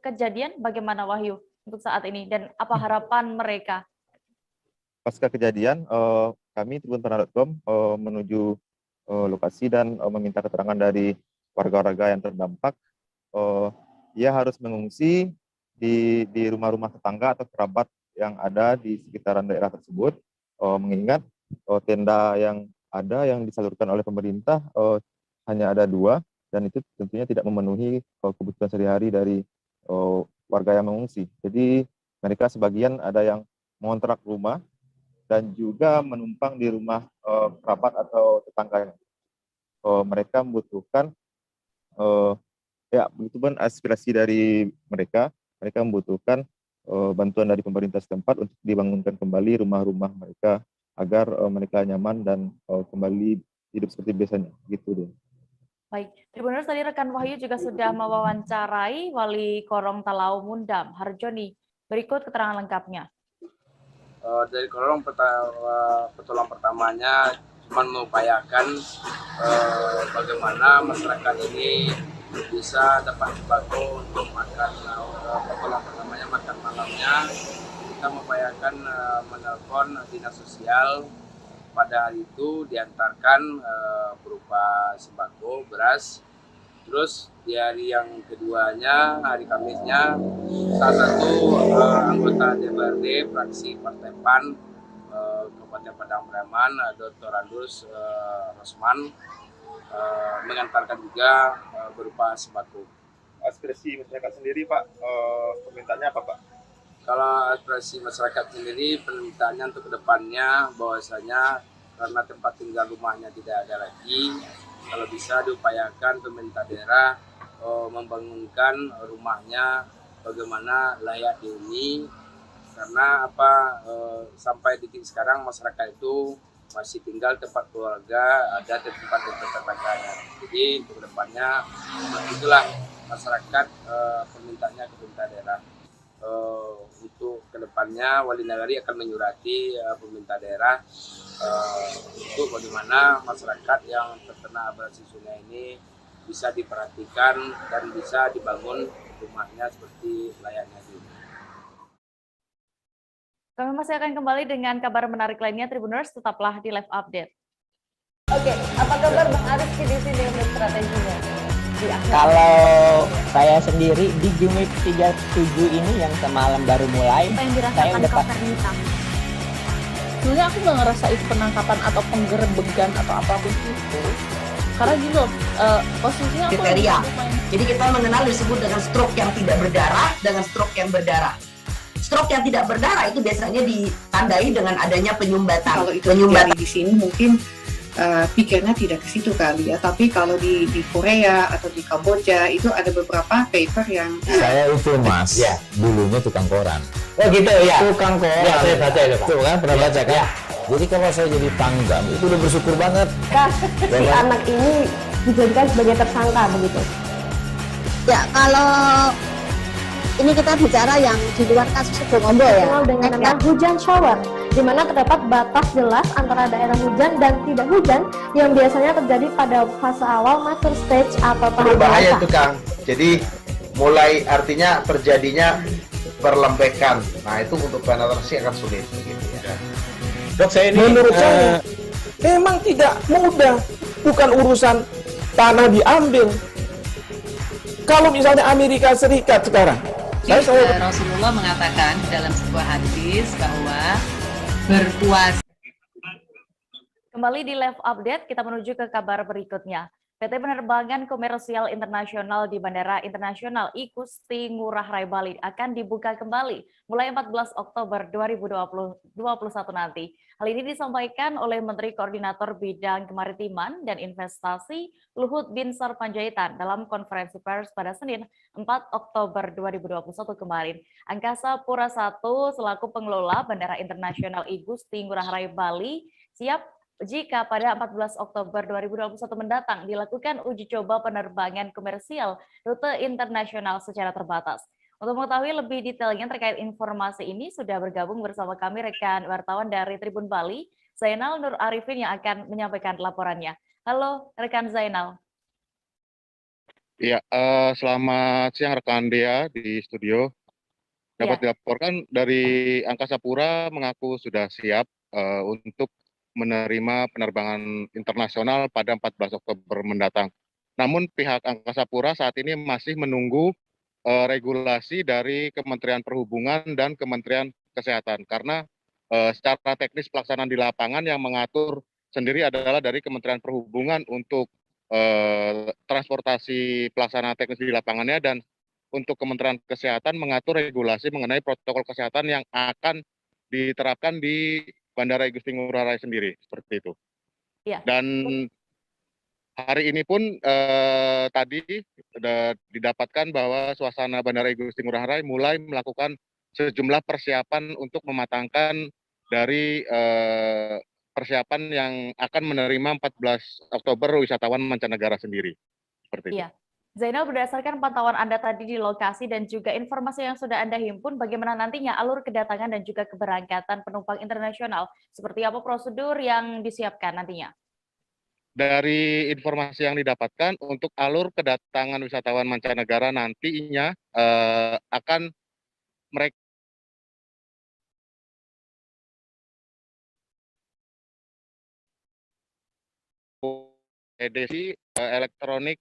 kejadian bagaimana, Wahyu, untuk saat ini dan apa harapan mereka? Pasca kejadian, kami tribunpadang.com menuju lokasi dan meminta keterangan dari warga-warga yang terdampak. Ia harus mengungsi di rumah-rumah tetangga atau kerabat yang ada di sekitaran daerah tersebut, mengingat tenda yang ada yang disalurkan oleh pemerintah hanya ada 2, dan itu tentunya tidak memenuhi kebutuhan sehari-hari dari warga yang mengungsi. Jadi mereka sebagian ada yang mengontrak rumah dan juga menumpang di rumah kerabat atau tetangganya. Mereka membutuhkan, ya begitupun aspirasi dari mereka membutuhkan bantuan dari pemerintah setempat untuk dibangunkan kembali rumah-rumah mereka agar mereka nyaman dan kembali hidup seperti biasanya. Gitu deh. Baik, Tribuners, tadi rekan Wahyu juga sudah mewawancarai Wali Korong Talau Mundam, Harjoni. Berikut keterangan lengkapnya. Dari Korong pertolongan pertamanya cuma mengupayakan bagaimana masyarakat ini bisa dapat sembako untuk makan, pertolongan pertamanya makan malamnya. Kita mengupayakan menelpon dinas sosial, pada hari itu diantarkan berupa sembako, beras. Terus di hari yang keduanya, hari Kamisnya, salah satu anggota DPRD fraksi Partai PAN Kabupaten Padang Pariaman, Dr. Andus Rosman, mengantarkan juga berupa sembako. Aspirasi masyarakat sendiri, Pak, permintaannya apa, Pak? Kalau aspirasi masyarakat sendiri, permintaannya untuk kedepannya bahwasanya karena tempat tinggal rumahnya tidak ada lagi, kalau bisa diupayakan pemerintah daerah membangunkan rumahnya bagaimana layak dihuni, karena sampai detik sekarang masyarakat itu masih tinggal tempat keluarga, ada tempat tetangganya. Jadi untuk kedepannya itulah masyarakat permintaannya ke pemerintah daerah. untuk kedepannya Wali Nagari akan menyurati pemerintah daerah untuk bagaimana masyarakat yang terkena abrasi sungai ini bisa diperhatikan dan bisa dibangun rumahnya seperti layaknya dulu. Kami masih akan kembali dengan kabar menarik lainnya, Tribuners, tetaplah di Live Update. Oke, apa kabar Bang Aris di sini untuk strateginya? Kalau saya sendiri di Jumik 37 ini yang semalam baru mulai, Apa yang saya dirasakan udah Kak Fernita? Sebenarnya aku nggak ngerasa itu penangkapan atau penggerebegan atau apapun itu. Karena gitu loh, posisinya aku Kriteria. lagi main. Jadi kita mengenal disebut dengan stroke yang tidak berdarah dengan stroke yang berdarah. Stroke yang tidak berdarah itu biasanya ditandai dengan adanya penyumbatan. Kalau itu terjadi di sini mungkin pikirnya tidak ke situ kali ya, tapi kalau di Korea atau di Kamboja itu ada beberapa paper yang Saya itu Mas, dulunya tukang koran. Oh gitu ya. Tukang koran. Ya, saya baca itu, Pak. Tuh kan pernah baca kan? Ya. Jadi kalau saya jadi tanggam itu udah bersyukur banget. Kak, si anak ini dijadikan sebagai tersangka begitu. Ya, kalau ini kita bicara yang di luar kasus Bongombo ya. Dikenal dengan nama hujan shower, di mana terdapat batas jelas antara daerah hujan dan tidak hujan yang biasanya terjadi pada fase awal mature stage atau tahap Berbahaya dewasa. itu Kang. Jadi mulai artinya terjadinya perlembekan. Nah itu untuk penetrasi akan sulit begitu ya. Dok, saya ini menurut saya memang tidak mudah, bukan urusan tanah diambil. Kalau misalnya Amerika Serikat sekarang, Rasulullah mengatakan dalam sebuah hadis bahwa berpuasa. Kembali di Live Update, kita menuju ke kabar berikutnya. PT Penerbangan Komersial Internasional di Bandara Internasional Igusti Ngurah Rai Bali akan dibuka kembali mulai 14 Oktober 2021 nanti. Hal ini disampaikan oleh Menteri Koordinator Bidang Kemaritiman dan Investasi Luhut Binsar Panjaitan dalam konferensi pers pada Senin 4 Oktober 2021 kemarin. Angkasa Pura I selaku pengelola Bandara Internasional Igusti Ngurah Rai Bali siap jika pada 14 Oktober 2021 mendatang dilakukan uji coba penerbangan komersial rute internasional secara terbatas. Untuk mengetahui lebih detailnya terkait informasi ini, sudah bergabung bersama kami rekan wartawan dari Tribun Bali, Zainal Nur Arifin yang akan menyampaikan laporannya. Halo rekan Zainal. Ya, selamat siang rekan Dea di studio. Dapat dilaporkan dari Angkasa Pura mengaku sudah siap untuk menerima penerbangan internasional pada 14 Oktober mendatang. Namun pihak Angkasa Pura saat ini masih menunggu regulasi dari Kementerian Perhubungan dan Kementerian Kesehatan. Karena secara teknis pelaksanaan di lapangan yang mengatur sendiri adalah dari Kementerian Perhubungan untuk transportasi pelaksanaan teknis di lapangannya, dan untuk Kementerian Kesehatan mengatur regulasi mengenai protokol kesehatan yang akan diterapkan di Bandara Igusti Ngurah Rai sendiri, seperti itu. Ya. Dan hari ini pun tadi sudah didapatkan bahwa suasana Bandara Igusti Ngurah Rai mulai melakukan sejumlah persiapan untuk mematangkan dari persiapan yang akan menerima 14 Oktober wisatawan mancanegara sendiri. Seperti itu. Iya. Zainal, berdasarkan pantauan Anda tadi di lokasi dan juga informasi yang sudah Anda himpun, bagaimana nantinya alur kedatangan dan juga keberangkatan penumpang internasional? Seperti apa prosedur yang disiapkan nantinya? Dari informasi yang didapatkan, untuk alur kedatangan wisatawan mancanegara nantinya akan mereka edisi elektronik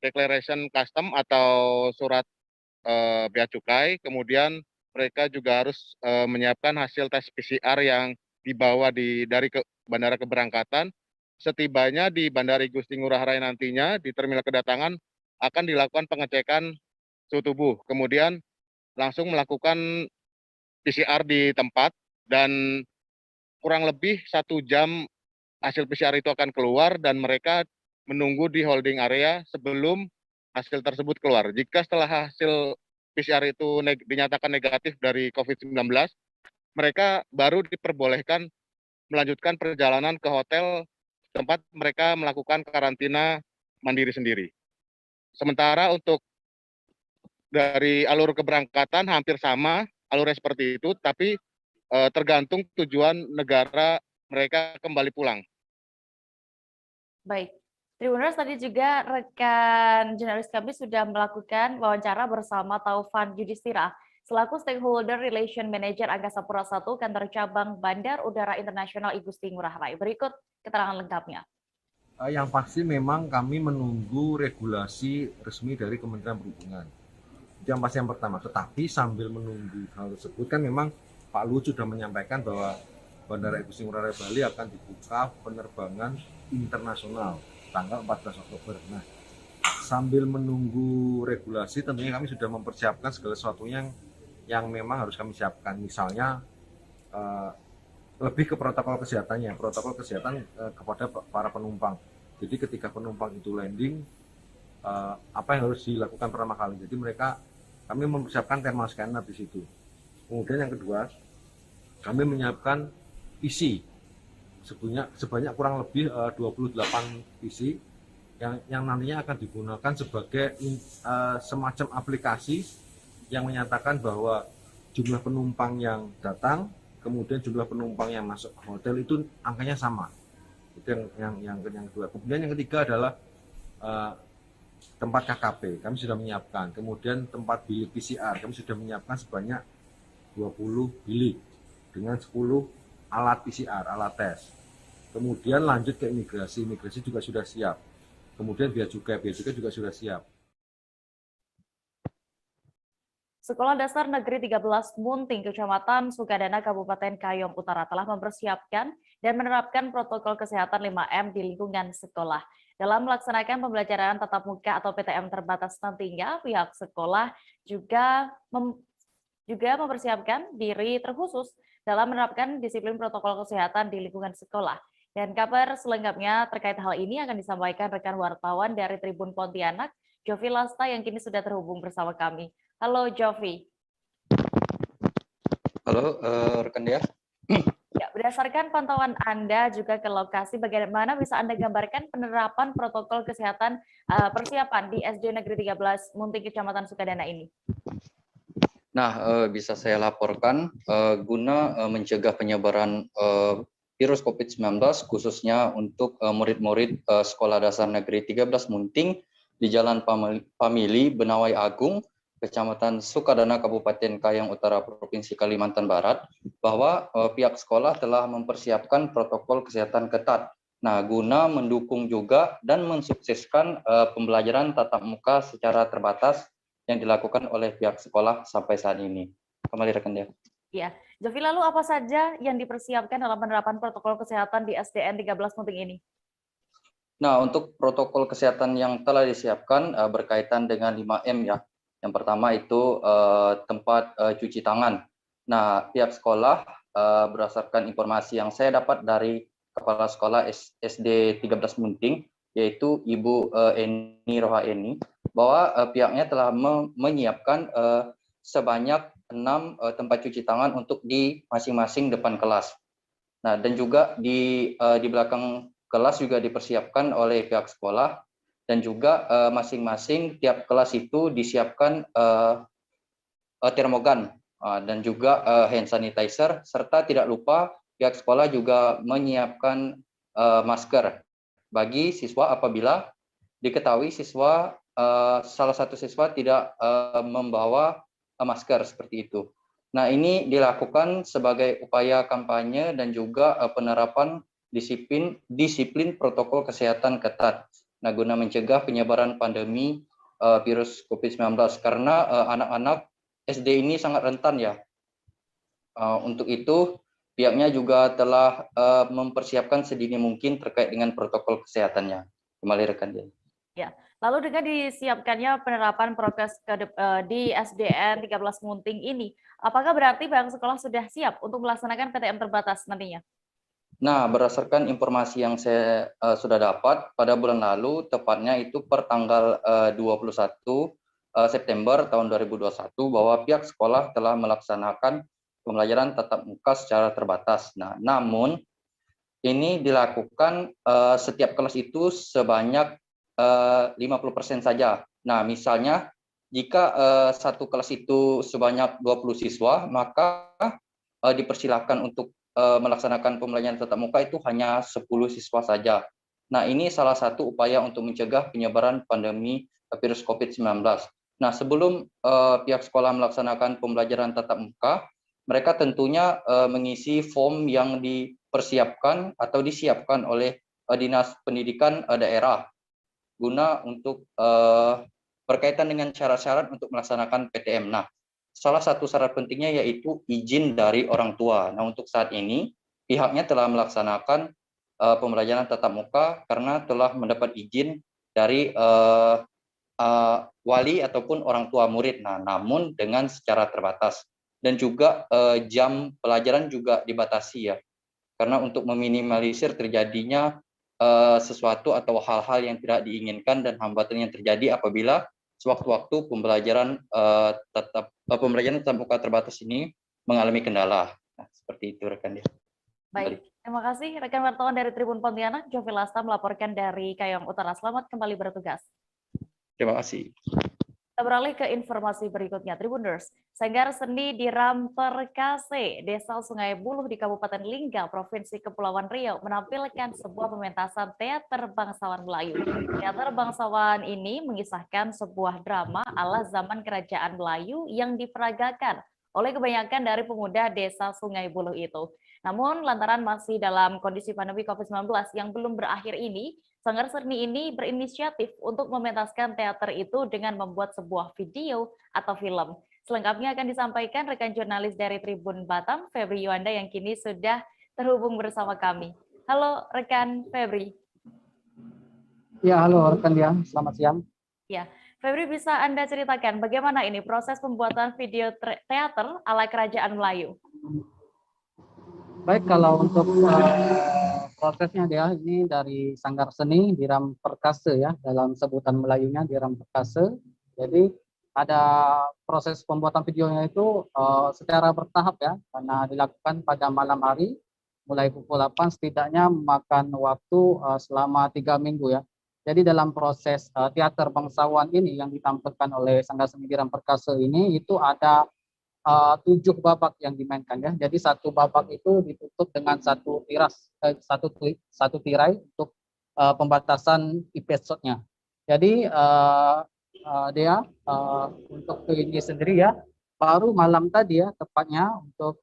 declaration custom atau surat bea cukai, kemudian mereka juga harus menyiapkan hasil tes PCR yang dibawa dari bandara keberangkatan. Setibanya di Bandara Igusti Ngurah Rai nantinya di terminal kedatangan akan dilakukan pengecekan suhu tubuh, kemudian langsung melakukan PCR di tempat, dan kurang lebih 1 jam hasil PCR itu akan keluar dan mereka menunggu di holding area sebelum hasil tersebut keluar. Jika setelah hasil PCR itu dinyatakan negatif dari COVID-19, mereka baru diperbolehkan melanjutkan perjalanan ke hotel tempat mereka melakukan karantina mandiri sendiri. Sementara untuk dari alur keberangkatan hampir sama, alurnya seperti itu, tapi tergantung tujuan negara mereka kembali pulang. Baik, Tribuners, tadi juga rekan jurnalis kami sudah melakukan wawancara bersama Taufan Yudhistira selaku Stakeholder Relation Manager Angkasa Pura I Kantor Cabang Bandar Udara Internasional Igusti Ngurah Rai. Berikut keterangan lengkapnya. Yang pasti memang kami menunggu regulasi resmi dari Kementerian Perhubungan. Itu yang pasti yang pertama. Tetapi sambil menunggu hal tersebut kan memang Pak Luhut sudah menyampaikan bahwa Bandara Igusti Ngurah Rai Bali akan dibuka penerbangan internasional tanggal 14 Oktober. Nah, sambil menunggu regulasi tentunya kami sudah mempersiapkan segala sesuatunya yang memang harus kami siapkan. Misalnya lebih ke protokol kesehatannya, protokol kesehatan kepada para penumpang. Jadi ketika penumpang itu landing, apa yang harus dilakukan pertama kali? Jadi kami mempersiapkan thermal scanner di situ. Kemudian yang kedua, kami menyiapkan PC sebanyak kurang lebih 28 PC yang nantinya akan digunakan sebagai semacam aplikasi yang menyatakan bahwa jumlah penumpang yang datang, kemudian jumlah penumpang yang masuk hotel itu angkanya sama. Itu yang kedua. Kemudian yang ketiga adalah tempat KKP, kami sudah menyiapkan. Kemudian tempat bilik PCR, kami sudah menyiapkan sebanyak 20 bilik dengan 10 alat PCR, alat tes. Kemudian lanjut ke imigrasi juga sudah siap. Kemudian bea cukai juga sudah siap. Sekolah Dasar Negeri 13 Munting, Kecamatan Sukadana, Kabupaten Kayong Utara telah mempersiapkan dan menerapkan protokol kesehatan 5M di lingkungan sekolah. Dalam melaksanakan pembelajaran tatap muka atau PTM terbatas nantinya, pihak sekolah juga mempersiapkan diri terkhusus dalam menerapkan disiplin protokol kesehatan di lingkungan sekolah. Dan kabar selengkapnya terkait hal ini akan disampaikan rekan wartawan dari Tribun Pontianak, Jovi Lasta, yang kini sudah terhubung bersama kami. Halo Jovi. Halo rekan dia. Ya, berdasarkan pantauan Anda juga ke lokasi, bagaimana bisa Anda gambarkan penerapan protokol kesehatan persiapan di SD Negeri 13 Munting, Kecamatan Sukadana ini? Nah, bisa saya laporkan guna mencegah penyebaran virus COVID-19 khususnya untuk murid-murid Sekolah Dasar Negeri 13 Munting di Jalan Pamili, Benawai Agung, Kecamatan Sukadana, Kabupaten Kayong Utara, Provinsi Kalimantan Barat, bahwa pihak sekolah telah mempersiapkan protokol kesehatan ketat. Nah, guna mendukung juga dan mensukseskan pembelajaran tatap muka secara terbatas yang dilakukan oleh pihak sekolah sampai saat ini. Kembali rekan dia. Ya, Jovi, lalu apa saja yang dipersiapkan dalam penerapan protokol kesehatan di SDN 13 Munting ini? Nah, untuk protokol kesehatan yang telah disiapkan berkaitan dengan 5M ya. Yang pertama itu tempat cuci tangan. Nah, pihak sekolah berdasarkan informasi yang saya dapat dari Kepala Sekolah SD 13 Munting, yaitu Ibu Eni Rohaeni, bahwa pihaknya telah menyiapkan sebanyak 6 tempat cuci tangan untuk di masing-masing depan kelas. Nah, dan juga di belakang kelas juga dipersiapkan oleh pihak sekolah, dan juga masing-masing tiap kelas itu disiapkan termogan dan juga hand sanitizer, serta tidak lupa pihak sekolah juga menyiapkan masker bagi siswa apabila diketahui salah satu siswa tidak membawa masker seperti itu. Nah, ini dilakukan sebagai upaya kampanye dan juga penerapan disiplin protokol kesehatan ketat. Nah, guna mencegah penyebaran pandemi virus COVID-19 karena anak-anak SD ini sangat rentan ya. Untuk itu, pihaknya juga telah mempersiapkan sedini mungkin terkait dengan protokol kesehatannya. Kembali rekan dia. Ya, lalu dengan disiapkannya penerapan prokes di SDN 13 Munting ini, apakah berarti pihak sekolah sudah siap untuk melaksanakan PTM terbatas nantinya? Nah, berdasarkan informasi yang saya sudah dapat pada bulan lalu, tepatnya itu per tanggal 21 September tahun 2021, bahwa pihak sekolah telah melaksanakan pembelajaran tatap muka secara terbatas. Nah, namun ini dilakukan setiap kelas itu sebanyak 50% saja. Nah, misalnya jika satu kelas itu sebanyak 20 siswa, maka dipersilakan untuk melaksanakan pembelajaran tatap muka itu hanya 10 siswa saja. Nah, ini salah satu upaya untuk mencegah penyebaran pandemi virus COVID-19. Nah, sebelum pihak sekolah melaksanakan pembelajaran tatap muka, mereka tentunya mengisi form yang dipersiapkan atau disiapkan oleh Dinas Pendidikan daerah guna untuk berkaitan dengan syarat-syarat untuk melaksanakan PTM. Nah, salah satu syarat pentingnya yaitu izin dari orang tua. Nah, untuk saat ini pihaknya telah melaksanakan pembelajaran tatap muka karena telah mendapat izin dari wali ataupun orang tua murid. Nah, namun dengan secara terbatas, dan juga jam pelajaran juga dibatasi ya, karena untuk meminimalisir terjadinya sesuatu atau hal-hal yang tidak diinginkan dan hambatan yang terjadi apabila sewaktu-waktu pembelajaran tatap muka terbatas ini mengalami kendala. Nah, seperti itu rekan dia. Baik, terima kasih rekan wartawan dari Tribun Pontianak, Jovi Lasta melaporkan dari Kayong Utara. Selamat kembali bertugas. Terima kasih. Kita beralih ke informasi berikutnya, Tribuners. Sanggar Seni di Ramperkase, Desa Sungai Buluh di Kabupaten Lingga, Provinsi Kepulauan Riau, menampilkan sebuah pementasan teater bangsawan Melayu. Teater bangsawan ini mengisahkan sebuah drama ala zaman kerajaan Melayu yang diperagakan oleh kebanyakan dari pemuda Desa Sungai Buluh itu. Namun, lantaran masih dalam kondisi pandemi COVID-19 yang belum berakhir ini, Sanggar Seni ini berinisiatif untuk mementaskan teater itu dengan membuat sebuah video atau film. Selengkapnya akan disampaikan rekan jurnalis dari Tribun Batam, Febri Yuanda, yang kini sudah terhubung bersama kami. Halo rekan Febri. Ya, halo rekan dia, selamat siang. Ya, Febri, bisa Anda ceritakan bagaimana ini proses pembuatan video teater ala kerajaan Melayu? Baik, kalau untuk prosesnya dia ini dari Sanggar Seni di Ramperkase ya, dalam sebutan Melayunya di Ramperkase. Jadi ada proses pembuatan videonya itu secara bertahap ya, karena dilakukan pada malam hari mulai pukul 8, setidaknya memakan waktu selama 3 minggu ya. Jadi dalam proses teater bangsawan ini yang ditampilkan oleh Sanggar Seni di Ramperkase ini itu ada 7 babak yang dimainkan ya. Jadi satu babak itu ditutup dengan satu tirai untuk pembatasan episode-nya. Jadi untuk ini sendiri ya, baru malam tadi ya tepatnya untuk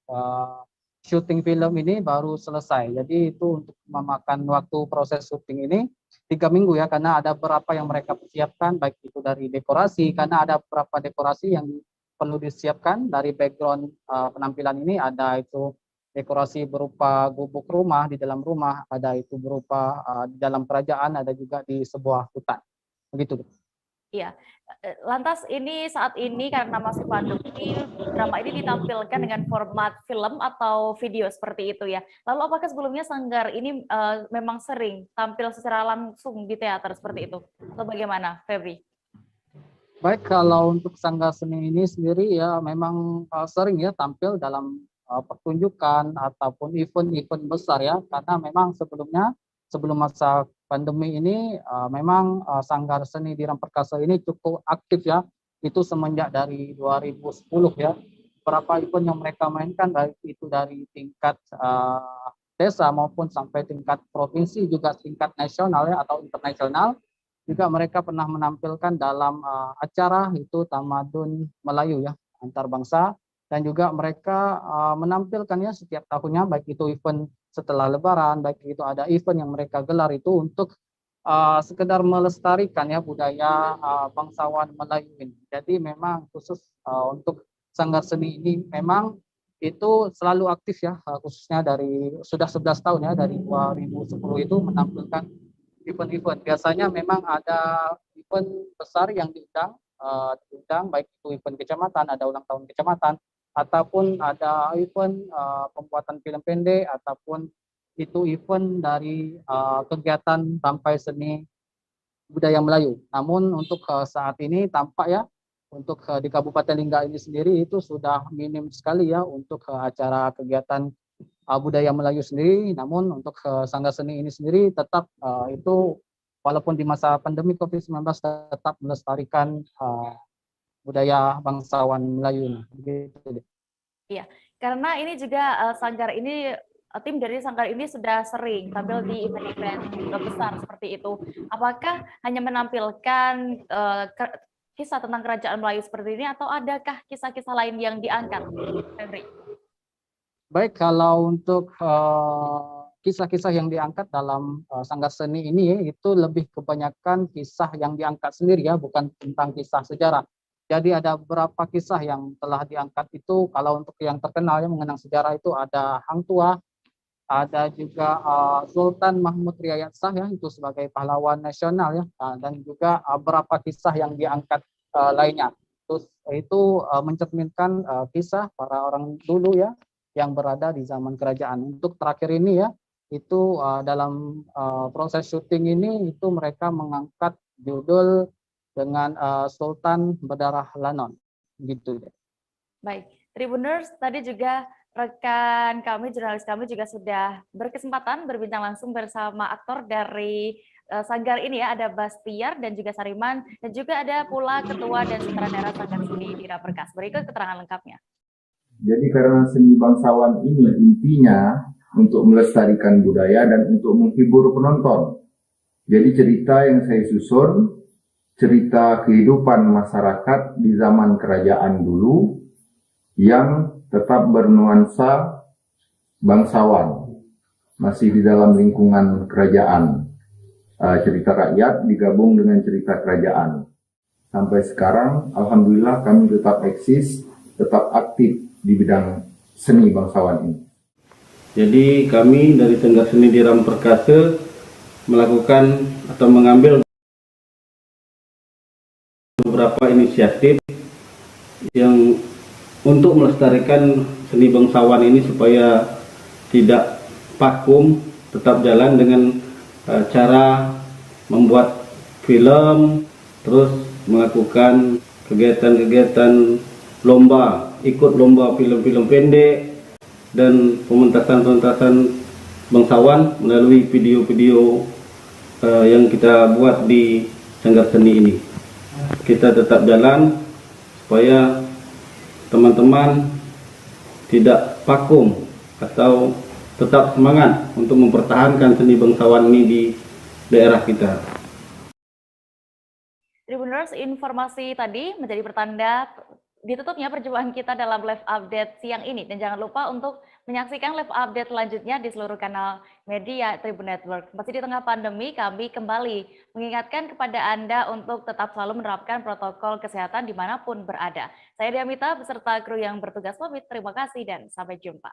syuting film ini baru selesai. Jadi itu untuk memakan waktu proses syuting ini 3 minggu ya, karena ada beberapa yang mereka persiapkan, baik itu dari dekorasi, karena ada beberapa dekorasi yang perlu disiapkan dari background penampilan ini. Ada itu dekorasi berupa gubuk rumah di dalam rumah, ada itu berupa di dalam kerajaan, ada juga di sebuah hutan. Begitu. Iya. Lantas ini saat ini karena masih pandemi, drama ini ditampilkan dengan format film atau video seperti itu ya. Lalu apakah sebelumnya Sanggar ini memang sering tampil secara langsung di teater seperti itu? Atau bagaimana, Febri? Baik, kalau untuk Sanggar Seni ini sendiri ya memang sering ya tampil dalam pertunjukan ataupun event-event besar ya, karena memang sebelum masa pandemi ini memang Sanggar Seni di Ramperkase ini cukup aktif ya, itu semenjak dari 2010 ya. Beberapa event yang mereka mainkan baik itu dari tingkat desa maupun sampai tingkat provinsi, juga tingkat nasional ya atau internasional. Juga mereka pernah menampilkan dalam acara itu Tamadun Melayu ya, antar bangsa, dan juga mereka menampilkannya setiap tahunnya, baik itu event setelah Lebaran, baik itu ada event yang mereka gelar itu untuk sekedar melestarikan ya budaya bangsawan Melayu ini. Jadi memang khusus untuk Sanggar Seni ini memang itu selalu aktif ya, khususnya dari sudah 11 tahun ya, dari 2010 itu menampilkan event-event. Biasanya memang ada event besar yang diundang baik itu event kecamatan, ada ulang tahun kecamatan, ataupun ada event pembuatan film pendek, ataupun itu event dari kegiatan Rampai Seni Budaya Melayu. Namun untuk saat ini tampak ya, untuk di Kabupaten Lingga ini sendiri itu sudah minim sekali ya untuk acara kegiatan budaya Melayu sendiri. Namun untuk Sanggar Seni ini sendiri tetap itu walaupun di masa pandemi COVID-19 tetap melestarikan budaya bangsawan Melayu. Begitu. Iya, karena ini juga Sanggar ini tim dari Sanggar ini sudah sering tampil di event-event besar seperti itu. Apakah hanya menampilkan kisah tentang kerajaan Melayu seperti ini atau adakah kisah-kisah lain yang diangkat, Febri? Baik, kalau untuk kisah-kisah yang diangkat dalam Sanggar Seni ini itu lebih kebanyakan kisah yang diangkat sendiri ya, bukan tentang kisah sejarah. Jadi ada beberapa kisah yang telah diangkat itu, kalau untuk yang terkenal yang mengenang sejarah itu ada Hang Tuah, ada juga Sultan Mahmud Riyad Shah ya, itu sebagai pahlawan nasional ya, dan juga beberapa kisah yang diangkat lainnya. Terus itu mencerminkan kisah para orang dulu ya yang berada di zaman kerajaan. Untuk terakhir ini ya, itu dalam proses syuting ini itu mereka mengangkat judul dengan Sultan Berdarah Lanon, gitu deh. Baik, Tribuners, tadi juga rekan kami, jurnalis kami juga sudah berkesempatan berbincang langsung bersama aktor dari Sanggar ini ya, ada Bastiar dan juga Sariman, dan juga ada pula Ketua dan Sutradara Sanggar Seni Dira Perkas. Berikut keterangan lengkapnya. Jadi karena seni bangsawan ini intinya untuk melestarikan budaya dan untuk menghibur penonton. Jadi cerita yang saya susun, cerita kehidupan masyarakat di zaman kerajaan dulu yang tetap bernuansa bangsawan, masih di dalam lingkungan kerajaan. Cerita rakyat digabung dengan cerita kerajaan. Sampai sekarang, alhamdulillah kami tetap eksis, tetap aktif di bidang seni bangsawan ini. Jadi kami dari Sanggar Seni Dira Perkasa melakukan atau mengambil beberapa inisiatif yang untuk melestarikan seni bangsawan ini supaya tidak vakum, tetap jalan dengan cara membuat film, terus melakukan kegiatan-kegiatan lomba, ikut lomba film-film pendek dan pementasan-pementasan bangsawan melalui video-video yang kita buat di Sanggar Seni ini. Kita tetap jalan supaya teman-teman tidak vakum atau tetap semangat untuk mempertahankan seni bangsawan ini di daerah kita. Tribuners, informasi tadi menjadi pertanda ditutupnya perjumpaan kita dalam live update siang ini. Dan jangan lupa untuk menyaksikan live update selanjutnya di seluruh kanal media Tribun Network. Masih di tengah pandemi, kami kembali mengingatkan kepada Anda untuk tetap selalu menerapkan protokol kesehatan dimanapun berada. Saya Diamita beserta kru yang bertugas pamit. Terima kasih dan sampai jumpa.